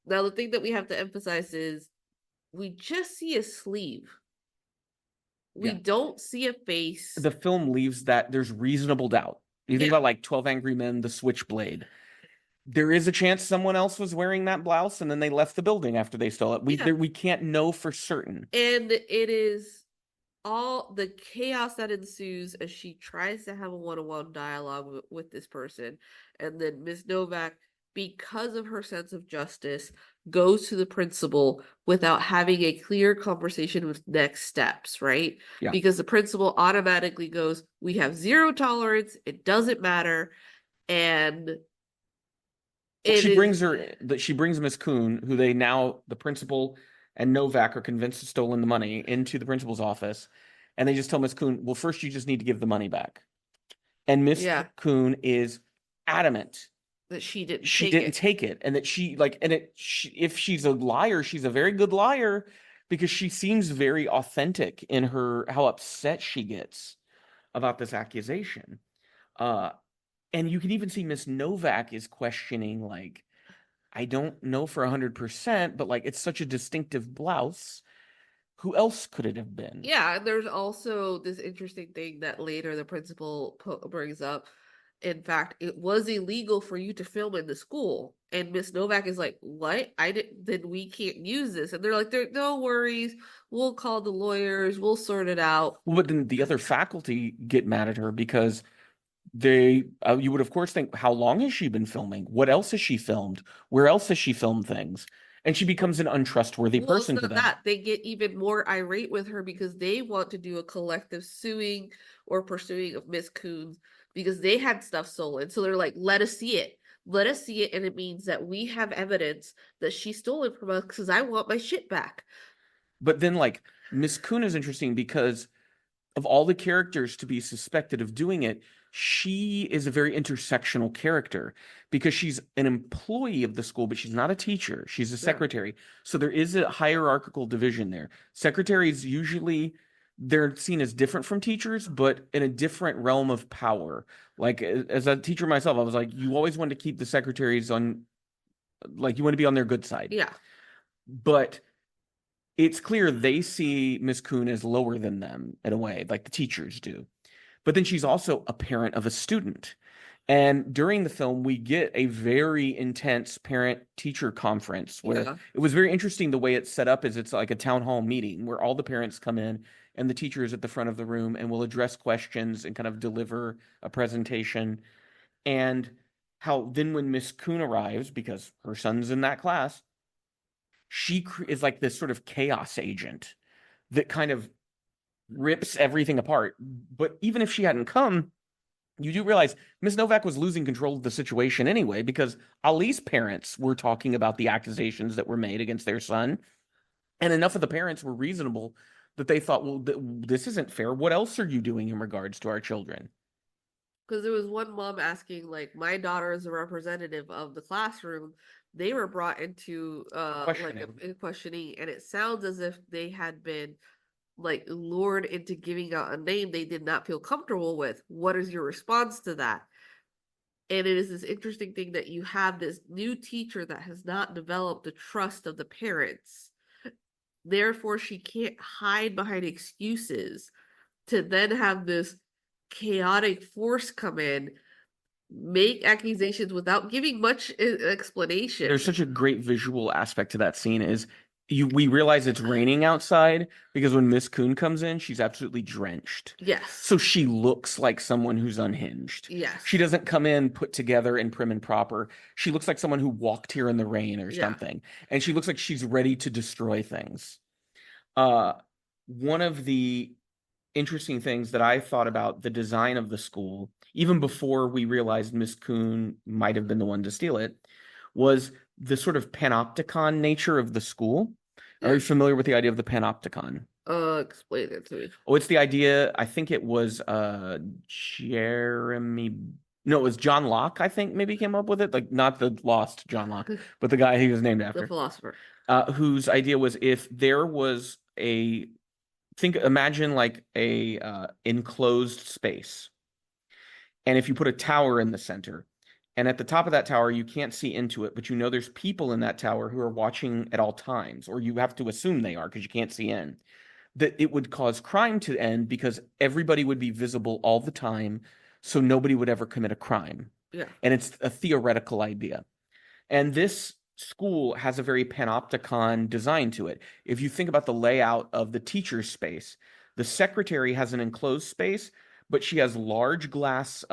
Now, the thing that we have to emphasize is we just see a sleeve. We don't see a face. The film leaves that there's reasonable doubt. You think about like 12 Angry Men, The Switchblade. There is a chance someone else was wearing that blouse and then they left the building after they stole it. We can't know for certain. And it is all the chaos that ensues as she tries to have a one-on-one dialogue with this person. And then Miss Novak, because of her sense of justice, goes to the principal without having a clear conversation with next steps, right? Yeah. Because the principal automatically goes, we have zero tolerance, it doesn't matter. And she brings Miss Kuhn, who the principal and Novak are convinced has stolen the money, into the principal's office. And they just tell Miss Kuhn, well, first you just need to give the money back. And Miss Kuhn is adamant that she didn't take it, and that if she's a liar, she's a very good liar, because she seems very authentic in how upset she gets about this accusation. And you can even see Miss Novak is questioning, like, I don't know for 100%, but like, it's such a distinctive blouse. Who else could it have been? Yeah, and there's also this interesting thing that later the principal brings up. In fact, it was illegal for you to film in the school. And Miss Novak is like, what? Then we can't use this. And they're like, no worries. We'll call the lawyers. We'll sort it out. Well, but then the other faculty get mad at her because you would of course think, how long has she been filming? What else has she filmed? Where else has she filmed things? And she becomes an untrustworthy person to them. They get even more irate with her because they want to do a collective suing or pursuing of Miss Kuhn because they had stuff stolen. So they're like, let us see it. Let us see it. And it means that we have evidence that she stole it from us because I want my shit back. But then, like, Miss Kuhn is interesting because of all the characters to be suspected of doing it, she is a very intersectional character because she's an employee of the school, but she's not a teacher. She's a secretary. So there is a hierarchical division there. Secretaries usually, they're seen as different from teachers, but in a different realm of power. Like, as a teacher myself, I was like, you always want to keep the secretaries on, like, you want to be on their good side. Yeah. But it's clear they see Miss Kuhn as lower than them in a way, like the teachers do. But then she's also a parent of a student. And during the film, we get a very intense parent-teacher conference where Yeah. it was very interesting the way it's set up is it's like a town hall meeting where all the parents come in and the teacher is at the front of the room and will address questions and kind of deliver a presentation. And how then when Miss Kuhn arrives, because her son's in that class, she is like this sort of chaos agent that kind of rips everything apart. But even if she hadn't come, you do realize Miss Novak was losing control of the situation anyway, because Ali's parents were talking about the accusations that were made against their son. And enough of the parents were reasonable that they thought, well, this isn't fair. What else are you doing in regards to our children? Because there was one mom asking, like, my daughter is a representative of the classroom. They were brought into questioning, and it sounds as if they had been like lured into giving out a name they did not feel comfortable with. What is your response to that? And it is this interesting thing that you have this new teacher that has not developed the trust of the parents. Therefore, she can't hide behind excuses to then have this chaotic force come in, make accusations without giving much explanation. There's such a great visual aspect to that scene is we realize it's raining outside because when Miss Kuhn comes in, she's absolutely drenched. Yes. So she looks like someone who's unhinged. Yes. She doesn't come in put together and prim and proper. She looks like someone who walked here in the rain or something. And she looks like she's ready to destroy things. One of the interesting things that I thought about the design of the school, even before we realized Miss Kuhn might have been the one to steal it, was the sort of panopticon nature of the school. Are you familiar with the idea of the panopticon? Explain it to me. Oh, it's the idea, I think it was Jeremy, no, it was John Locke, I think maybe came up with it, like not the lost John Locke, but the guy he was named after. The philosopher. Whose idea was if there was imagine like a enclosed space. And if you put a tower in the center, and at the top of that tower, you can't see into it, but you know there's people in that tower who are watching at all times, or you have to assume they are because you can't see in, that it would cause crime to end because everybody would be visible all the time, so nobody would ever commit a crime. Yeah. And it's a theoretical idea. And this school has a very panopticon design to it. If you think about the layout of the teacher's space, the secretary has an enclosed space, but she has large glass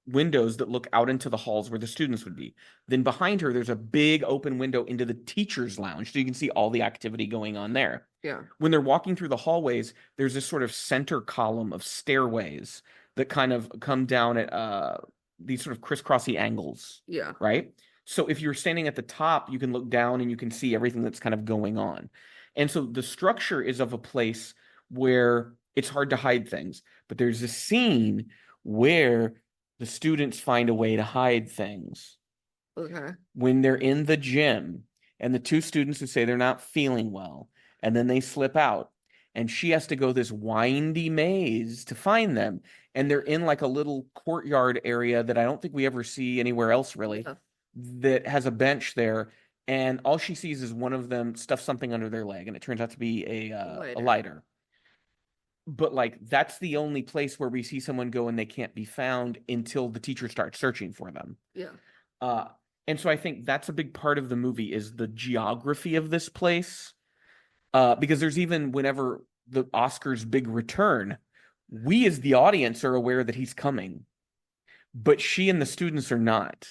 windows that look out into the halls where the students would be. Then behind her, there's a big open window into the teacher's lounge, so you can see all the activity going on there. Yeah. When they're walking through the hallways, there's this sort of center column of stairways that kind of come down at these sort of crisscrossy angles. Yeah. Right? So if you're standing at the top, you can look down and you can see everything that's kind of going on. And so the structure is of a place where it's hard to hide things. But there's a scene where the students find a way to hide things. Okay. When they're in the gym and the two students who say they're not feeling well, and then they slip out, and she has to go this windy maze to find them. And they're in like a little courtyard area that I don't think we ever see anywhere else really. Yeah. That has a bench there, and all she sees is one of them stuff something under their leg, and it turns out to be a lighter. But like that's the only place where we see someone go and they can't be found until the teacher starts searching for them. Yeah. And so I think that's a big part of the movie is the geography of this place. Because there's even whenever the Oscar's big return, we as the audience are aware that he's coming, but she and the students are not.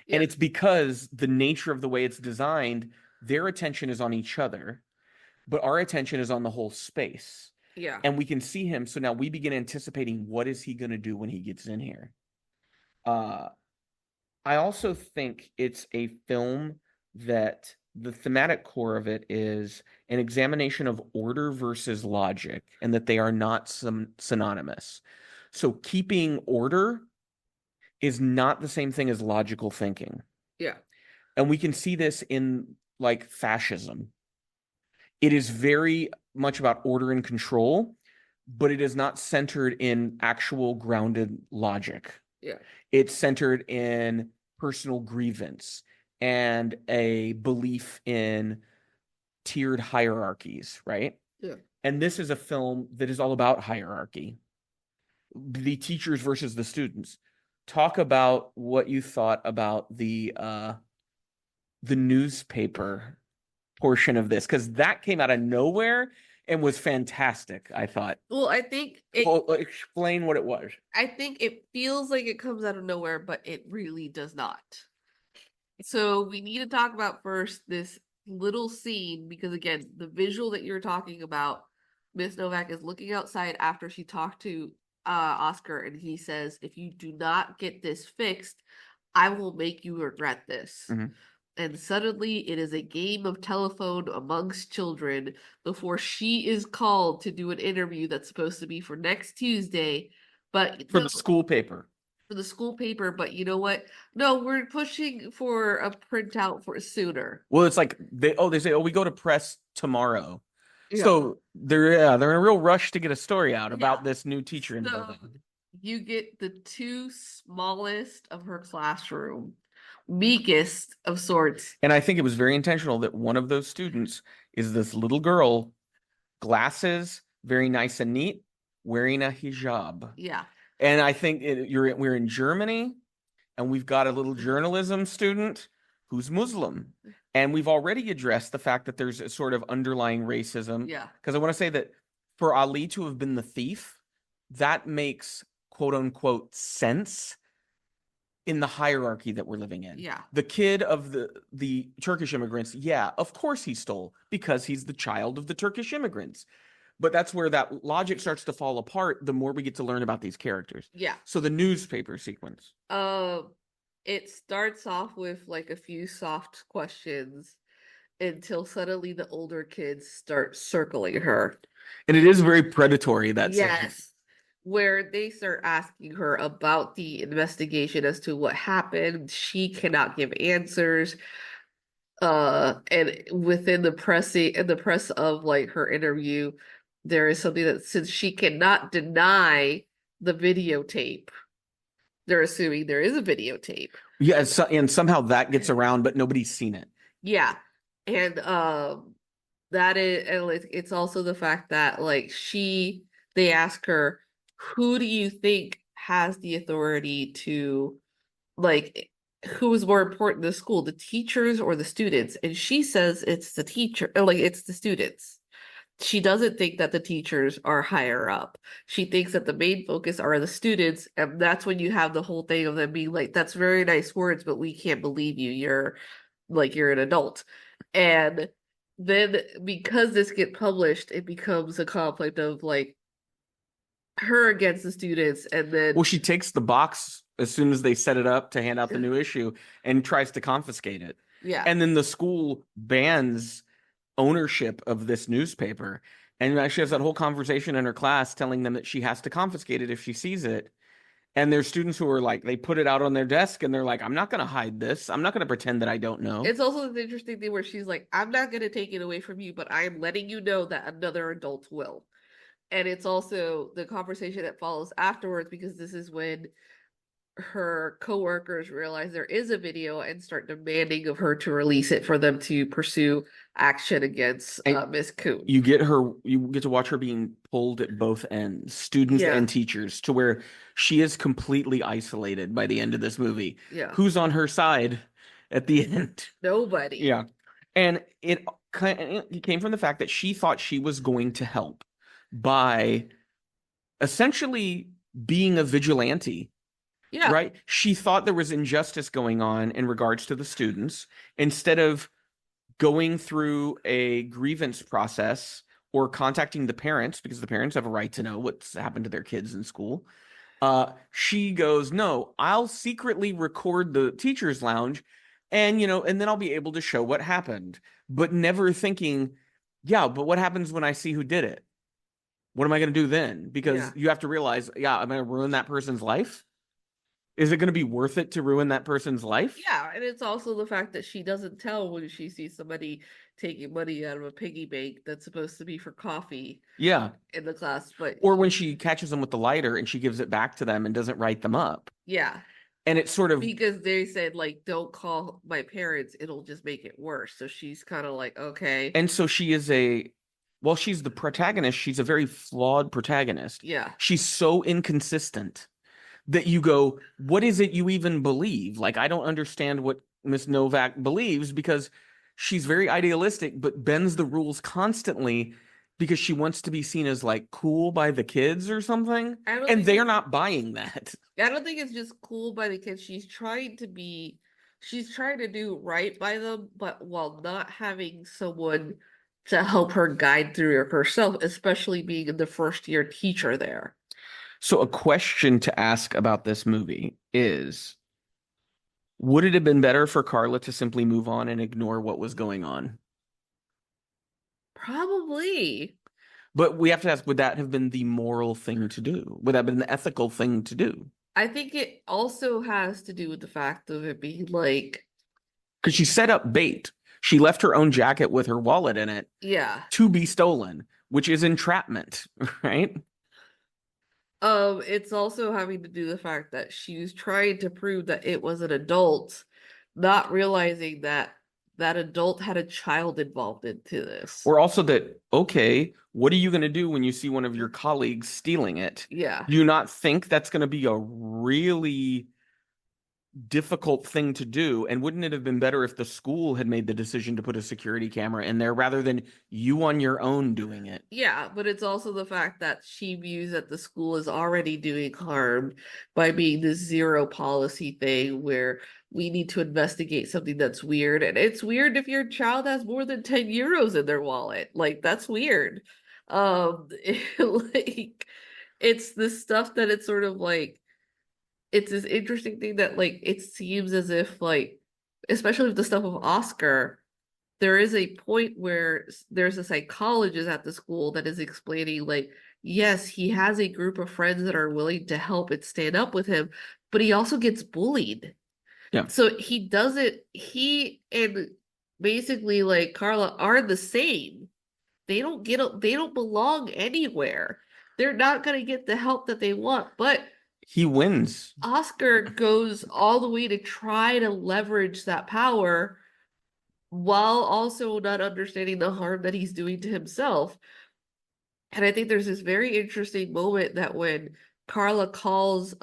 Yeah. And it's because the nature of the way it's designed, their attention is on each other, but our attention is on the whole space. Yeah. And we can see him. So now we begin anticipating what is he going to do when he gets in here. I also think it's a film that the thematic core of it is an examination of order versus logic, and that they are not synonymous. So keeping order is not the same thing as logical thinking. Yeah. And we can see this in like fascism. It is very much about order and control, but it is not centered in actual grounded logic. Yeah. It's centered in personal grievance and a belief in tiered hierarchies, right? Yeah. And this is a film that is all about hierarchy. The teachers versus the students. talk about what you thought about the newspaper portion of this, because that came out of nowhere and was fantastic, I thought. Well, I think it Well, explain what it was. I think it feels like it comes out of nowhere, but it really does not. So we need to talk about first this little scene because again, the visual that you're talking about, Miss Novak is looking outside after she talked to Oscar, and he says, "If you do not get this fixed, I will make you regret this." Mhm. And suddenly it is a game of telephone amongst children before she is called to do an interview that's supposed to be for next Tuesday. But For no, the school paper. for the school paper, but you know what? No, we're pushing for a printout for sooner. Well, it's like they say, oh, we go to press tomorrow. Yeah. So they're in a real rush to get a story out about Yeah. this new teacher in the So building. you get the two smallest of her classroom, meekest of sorts. And I think it was very intentional that one of those students is this little girl, glasses, very nice and neat, wearing a hijab. Yeah. And I think we're in Germany, and we've got a little journalism student who's Muslim. And we've already addressed the fact that there's a sort of underlying racism. Yeah. Because I want to say that for Ali to have been the thief, that makes quote unquote sense in the hierarchy that we're living in. Yeah. The kid of the Turkish immigrants, yeah, of course he stole because he's the child of the Turkish immigrants. But that's where that logic starts to fall apart the more we get to learn about these characters. Yeah. So the newspaper sequence. It starts off with like a few soft questions until suddenly the older kids start circling her. And it is very predatory, that Yes. section. Where they start asking her about the investigation as to what happened. She cannot give answers. And within the press of like her interview, there is something that since she cannot deny the videotape, they're assuming there is a videotape. Yeah, and somehow that gets around, but nobody's seen it. Yeah. And that is, and it's also the fact that like they ask her, who do you think has the authority to like who is more important in the school, the teachers or the students? And she says it's the teacher, like it's the students. She doesn't think that the teachers are higher up. She thinks that the main focus are the students, and that's when you have the whole thing of them being like, "That's very nice words, but we can't believe you. You're an adult." And then because this get published, it becomes a conflict of like her against the students, and then Well, she takes the box as soon as they set it up to hand out the new issue and tries to confiscate it. yeah, And then the school bans ownership of this newspaper. And she has that whole conversation in her class telling them that she has to confiscate it if she sees it. And there's students who are like, they put it out on their desk and they're like, I'm not going to hide this. I'm not going to pretend that I don't know. it's also an interesting thing where she's like, "I'm not going to take it away from you, but I am letting you know that another adult will." And it's also the conversation that follows afterwards because this is when her coworkers realize there is a video and start demanding of her to release it for them to pursue action against Miss Coon. You get to watch her being pulled at both ends, students Yeah. and teachers, to where she is completely isolated by the end of this movie. Yeah. Who's on her side at the end? Nobody. Yeah. And it came from the fact that she thought she was going to help by essentially being a vigilante. Yeah. Right? She thought there was injustice going on in regards to the students. Instead of going through a grievance process or contacting the parents, because the parents have a right to know what's happened to their kids in school, she goes, no, I'll secretly record the teacher's lounge and then I'll be able to show what happened. But never thinking, yeah, but what happens when I see who did it? What am I going to do then? Because you have to realize, yeah, I'm going to ruin that person's life. Is it going to be worth it to ruin that person's life? Yeah, and it's also the fact that she doesn't tell when she sees somebody taking money out of a piggy bank that's supposed to be for coffee. Yeah. In the class, but or when she catches them with the lighter and she gives it back to them and doesn't write them up. Yeah. And it's sort of because they said like, don't call my parents, it'll just make it worse. So she's kind of like, okay. And so she is she's the protagonist, she's a very flawed protagonist. Yeah. She's so inconsistent that you go, what is it you even believe? Like, I don't understand what Miss Novak believes because she's very idealistic, but bends the rules constantly because she wants to be seen as like cool by the kids or something. I don't And think they are it's not buying that. I don't think it's just cool by the kids. She's trying to do right by them, but while not having someone to help her guide through it herself, especially being the first year teacher there. So, a question to ask about this movie is, would it have been better for Carla to simply move on and ignore what was going on? Probably. But we have to ask, would that have been the moral thing to do? Would that have been the ethical thing to do? I think it also has to do with the fact of it being like, Because she set up bait. She left her own jacket with her wallet in it yeah. to be stolen, which is entrapment, right? It's also having to do the fact that she was trying to prove that it was an adult, not realizing that that adult had a child involved into this. Or also that, okay, what are you going to do when you see one of your colleagues stealing it? Yeah. Do you not think that's going to be a really difficult thing to do? And wouldn't it have been better if the school had made the decision to put a security camera in there rather than you on your own doing it? Yeah, but it's also the fact that she views that the school is already doing harm by being this zero policy thing where we need to investigate something that's weird. And it's weird if your child has more than 10 euros in their wallet. Like, that's weird. Like, it's this stuff that it's sort of like, it's this interesting thing that like it seems as if like, especially with the stuff of Oscar, there is a point where there's a psychologist at the school that is explaining like, yes, he has a group of friends that are willing to help and stand up with him, but he also gets bullied. Yeah. So he and basically like Carla are the same. They don't belong anywhere. They're not going to get the help that they want, but He wins. Oscar goes all the way to try to leverage that power while also not understanding the harm that he's doing to himself. And I think there's this very interesting moment that when Carla calls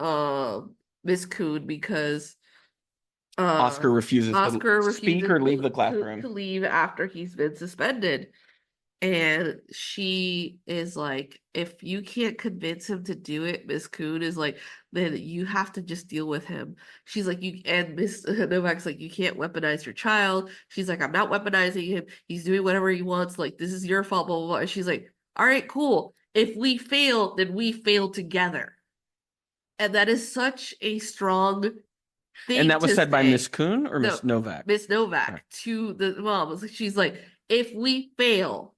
Miss Coon because Oscar refuses Oscar to speak refuses or leave the to classroom. leave after he's been suspended. And she is like, if you can't convince him to do it, Miss Coon is like, then you have to just deal with him. She's like, you and Miss Novak's like, you can't weaponize your child. She's like, I'm not weaponizing him. He's doing whatever he wants. Like, this is your fault, blah, blah, blah. And she's like, all right, cool. If we fail, then we fail together. And that is such a strong thing. And that was to said by say. Miss Coon or Miss Novak? Miss Novak Okay. to the mom. She's like, if we fail,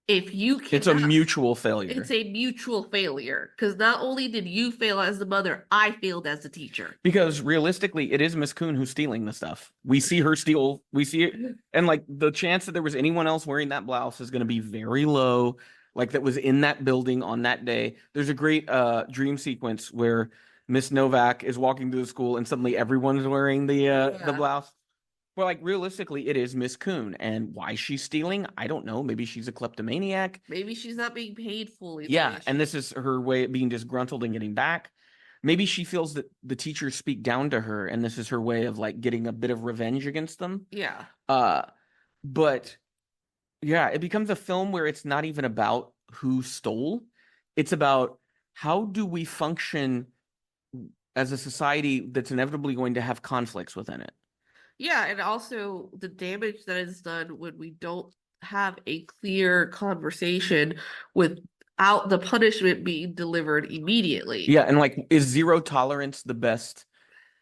if you cannot, It's a mutual failure. it's a mutual failure because not only did you fail as the mother, I failed as the teacher. Because realistically, it is Miss Coon who's stealing the stuff. We see her steal. We see it, and like the chance that there was anyone else wearing that blouse is going to be very low. Like that was in that building on that day. There's a great dream sequence where Miss Novak is walking through the school and suddenly everyone's wearing the blouse. Well, like realistically, it is Miss Coon, and why she's stealing, I don't know. Maybe she's a kleptomaniac. Maybe she's not being paid fully. Yeah, and this is her way of being disgruntled and getting back. Maybe she feels that the teachers speak down to her, and this is her way of like getting a bit of revenge against them. Yeah. But yeah, it becomes a film where it's not even about who stole. It's about how do we function as a society that's inevitably going to have conflicts within it. Yeah, and also the damage that is done when we don't have a clear conversation without the punishment being delivered immediately. Yeah, and like, is zero tolerance the best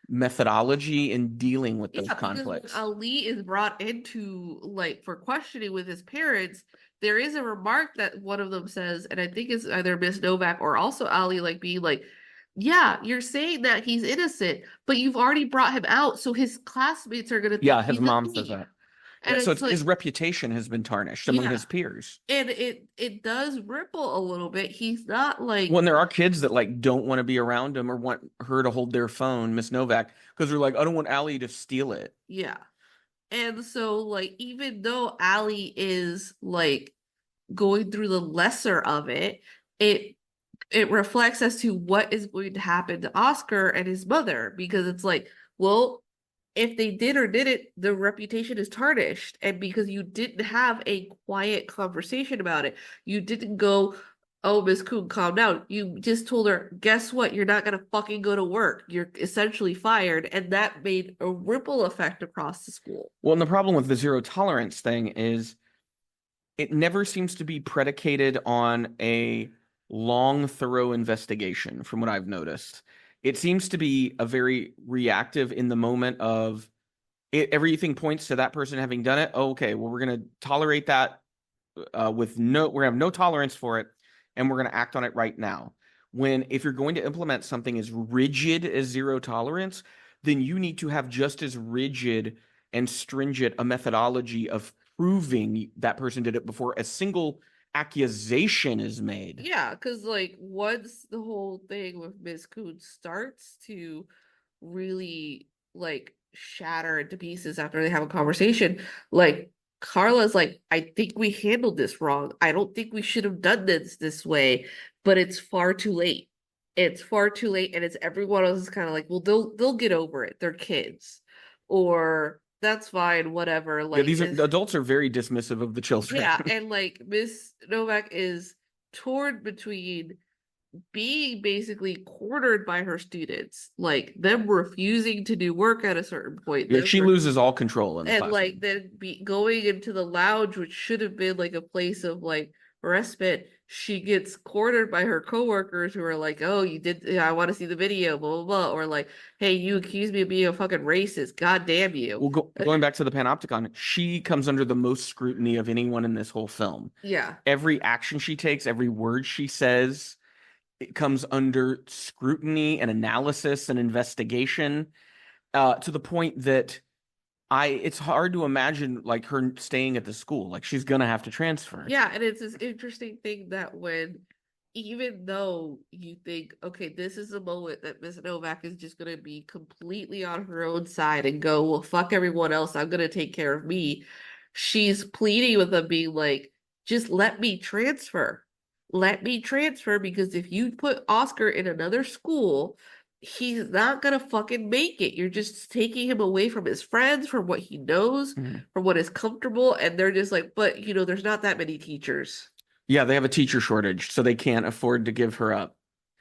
methodology in dealing with those conflicts? When Ali is brought into like for questioning with his parents, there is a remark that one of them says, and I think it's either Miss Novak or also Ali, like being like, yeah, you're saying that he's innocent, but you've already brought him out, so his classmates are gonna think Yeah, his he's a mom thief. says that. And so it's like, his reputation has been tarnished among his peers. And it does ripple a little bit. He's not like when there are kids that like don't want to be around him or want her to hold their phone, Miss Novak, because they're like, I don't want Allie to steal it. Yeah. And so like even though Allie is like going through the lesser of it, it it reflects as to what is going to happen to Oscar and his mother, because it's like, well, if they did or didn't, the reputation is tarnished. And because you didn't have a quiet conversation about it, you didn't go, oh, Miss Coon, calm down. You just told her, guess what? You're not going to fucking go to work. You're essentially fired. And that made a ripple effect across the school. Well, and the problem with the zero tolerance thing is it never seems to be predicated on a long, thorough investigation, from what I've noticed. It seems to be a very reactive in the moment of it, everything points to that person having done it. Oh, okay, well, we're going to tolerate that we're going to have no tolerance for it, and we're going to act on it right now. When if you're going to implement something as rigid as zero tolerance, then you need to have just as rigid and stringent a methodology of proving that person did it before a single accusation is made. Yeah, because like once the whole thing with Miss Coon starts to really like shatter into pieces after they have a conversation, like Carla's like, I think we handled this wrong. I don't think we should have done this way, but it's far too late. It's far too late, and it's everyone else is kind of like, well, they'll get over it. They're kids, or that's fine, whatever. Yeah, Like, the adults are very dismissive of the children. yeah, and like Miss Novak is torn between being basically cornered by her students, like them refusing to do work at a certain point. Yeah, she loses all control in the and classroom. like then going into the lounge, which should have been like a place of like respite. She gets cornered by her coworkers who are like, "Oh, you did? Yeah, I want to see the video." Blah blah blah. Or like, "Hey, you accused me of being a fucking racist. God damn you." Well, going back to the Panopticon, she comes under the most scrutiny of anyone in this whole film. Yeah. Every action she takes, every word she says, it comes under scrutiny and analysis and investigation, to the point that it's hard to imagine like her staying at the school. Like she's gonna have to transfer. Yeah, and it's this interesting thing that even though you think, okay, this is a moment that Miss Novak is just gonna be completely on her own side and go, well, fuck everyone else, I'm gonna take care of me. She's pleading with them, being like, just let me transfer. Let me transfer, because if you put Oscar in another school, he's not gonna fucking make it. You're just taking him away from his friends, from what he knows, from what is comfortable. And they're just like, but there's not that many teachers. Yeah, they have a teacher shortage, so they can't afford to give her up.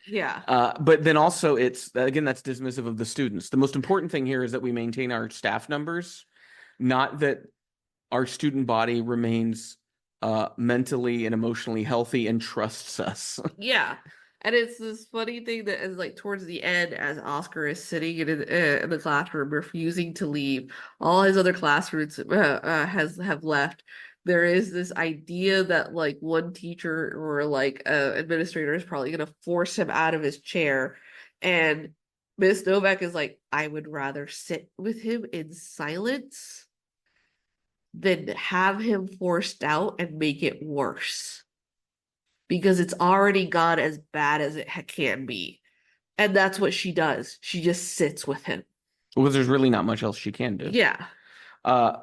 Yeah. But then also it's again that's dismissive of the students. The most important thing here is that we maintain our staff numbers, not that our student body remains mentally and emotionally healthy and trusts us. Yeah. And it's this funny thing that is like towards the end, as Oscar is sitting in the classroom, refusing to leave. All his other classrooms have left. There is this idea that like one teacher or like administrator is probably going to force him out of his chair, and Miss Novak is like, I would rather sit with him in silence than have him forced out and make it worse, because it's already gone as bad as it can be. And that's what she does. She just sits with him. Because there's really not much else she can do. Yeah.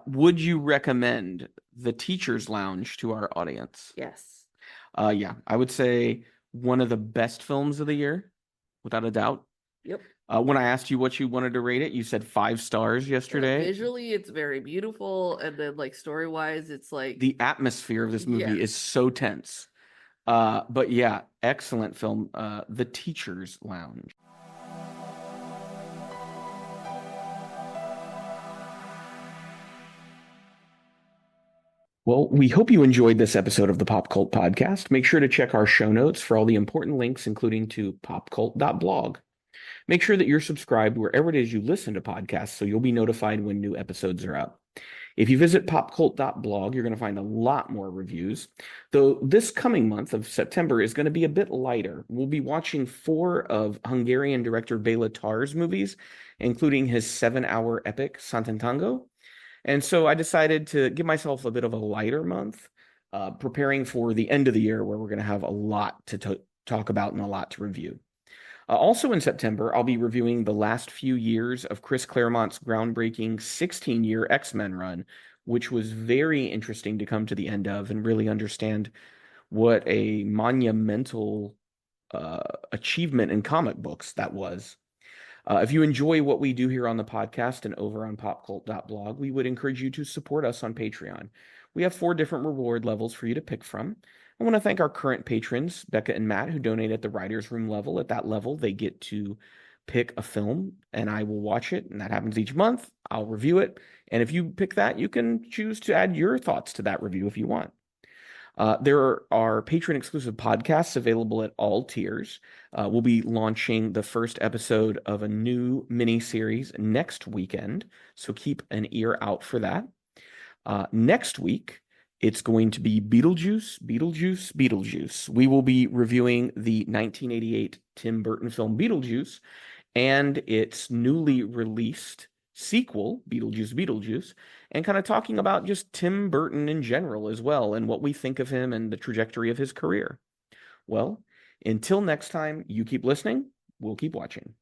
Would you recommend The Teacher's Lounge to our audience? Yes. Yeah, I would say one of the best films of the year, without a doubt. Yep. When I asked you what you wanted to rate it, you said 5 stars yesterday. Visually, it's very beautiful. And then like story-wise, it's like the atmosphere of this movie is so tense. But yeah, excellent film. The Teacher's Lounge. Well, we hope you enjoyed this episode of the Pop Cult Podcast. Make sure to check our show notes for all the important links, including to popcult.blog. Make sure that you're subscribed wherever it is you listen to podcasts so you'll be notified when new episodes are out. If you visit popcult.blog, you're going to find a lot more reviews, though this coming month of September is going to be a bit lighter. We'll be watching 4 of Hungarian director Bela Tar's movies, including his 7-hour epic Santentango. And so I decided to give myself a bit of a lighter month, preparing for the end of the year where we're going to have a lot to talk about and a lot to review. Also in September, I'll be reviewing the last few years of Chris Claremont's groundbreaking 16-year X-Men run, which was very interesting to come to the end of and really understand what a monumental achievement in comic books that was. If you enjoy what we do here on the podcast and over on popcult.blog, we would encourage you to support us on Patreon. We have 4 different reward levels for you to pick from. I want to thank our current patrons, Becca and Matt, who donate at the writer's room level. At that level, they get to pick a film, and I will watch it, and that happens each month. I'll review it, and if you pick that, you can choose to add your thoughts to that review if you want. There are patron-exclusive podcasts available at all tiers. We'll be launching the first episode of a new mini-series next weekend, so keep an ear out for that. Next week, it's going to be Beetlejuice. We will be reviewing the 1988 Tim Burton film Beetlejuice and its newly released sequel, Beetlejuice, and kind of talking about just Tim Burton in general as well, and what we think of him and the trajectory of his career. Well, until next time, you keep listening, we'll keep watching.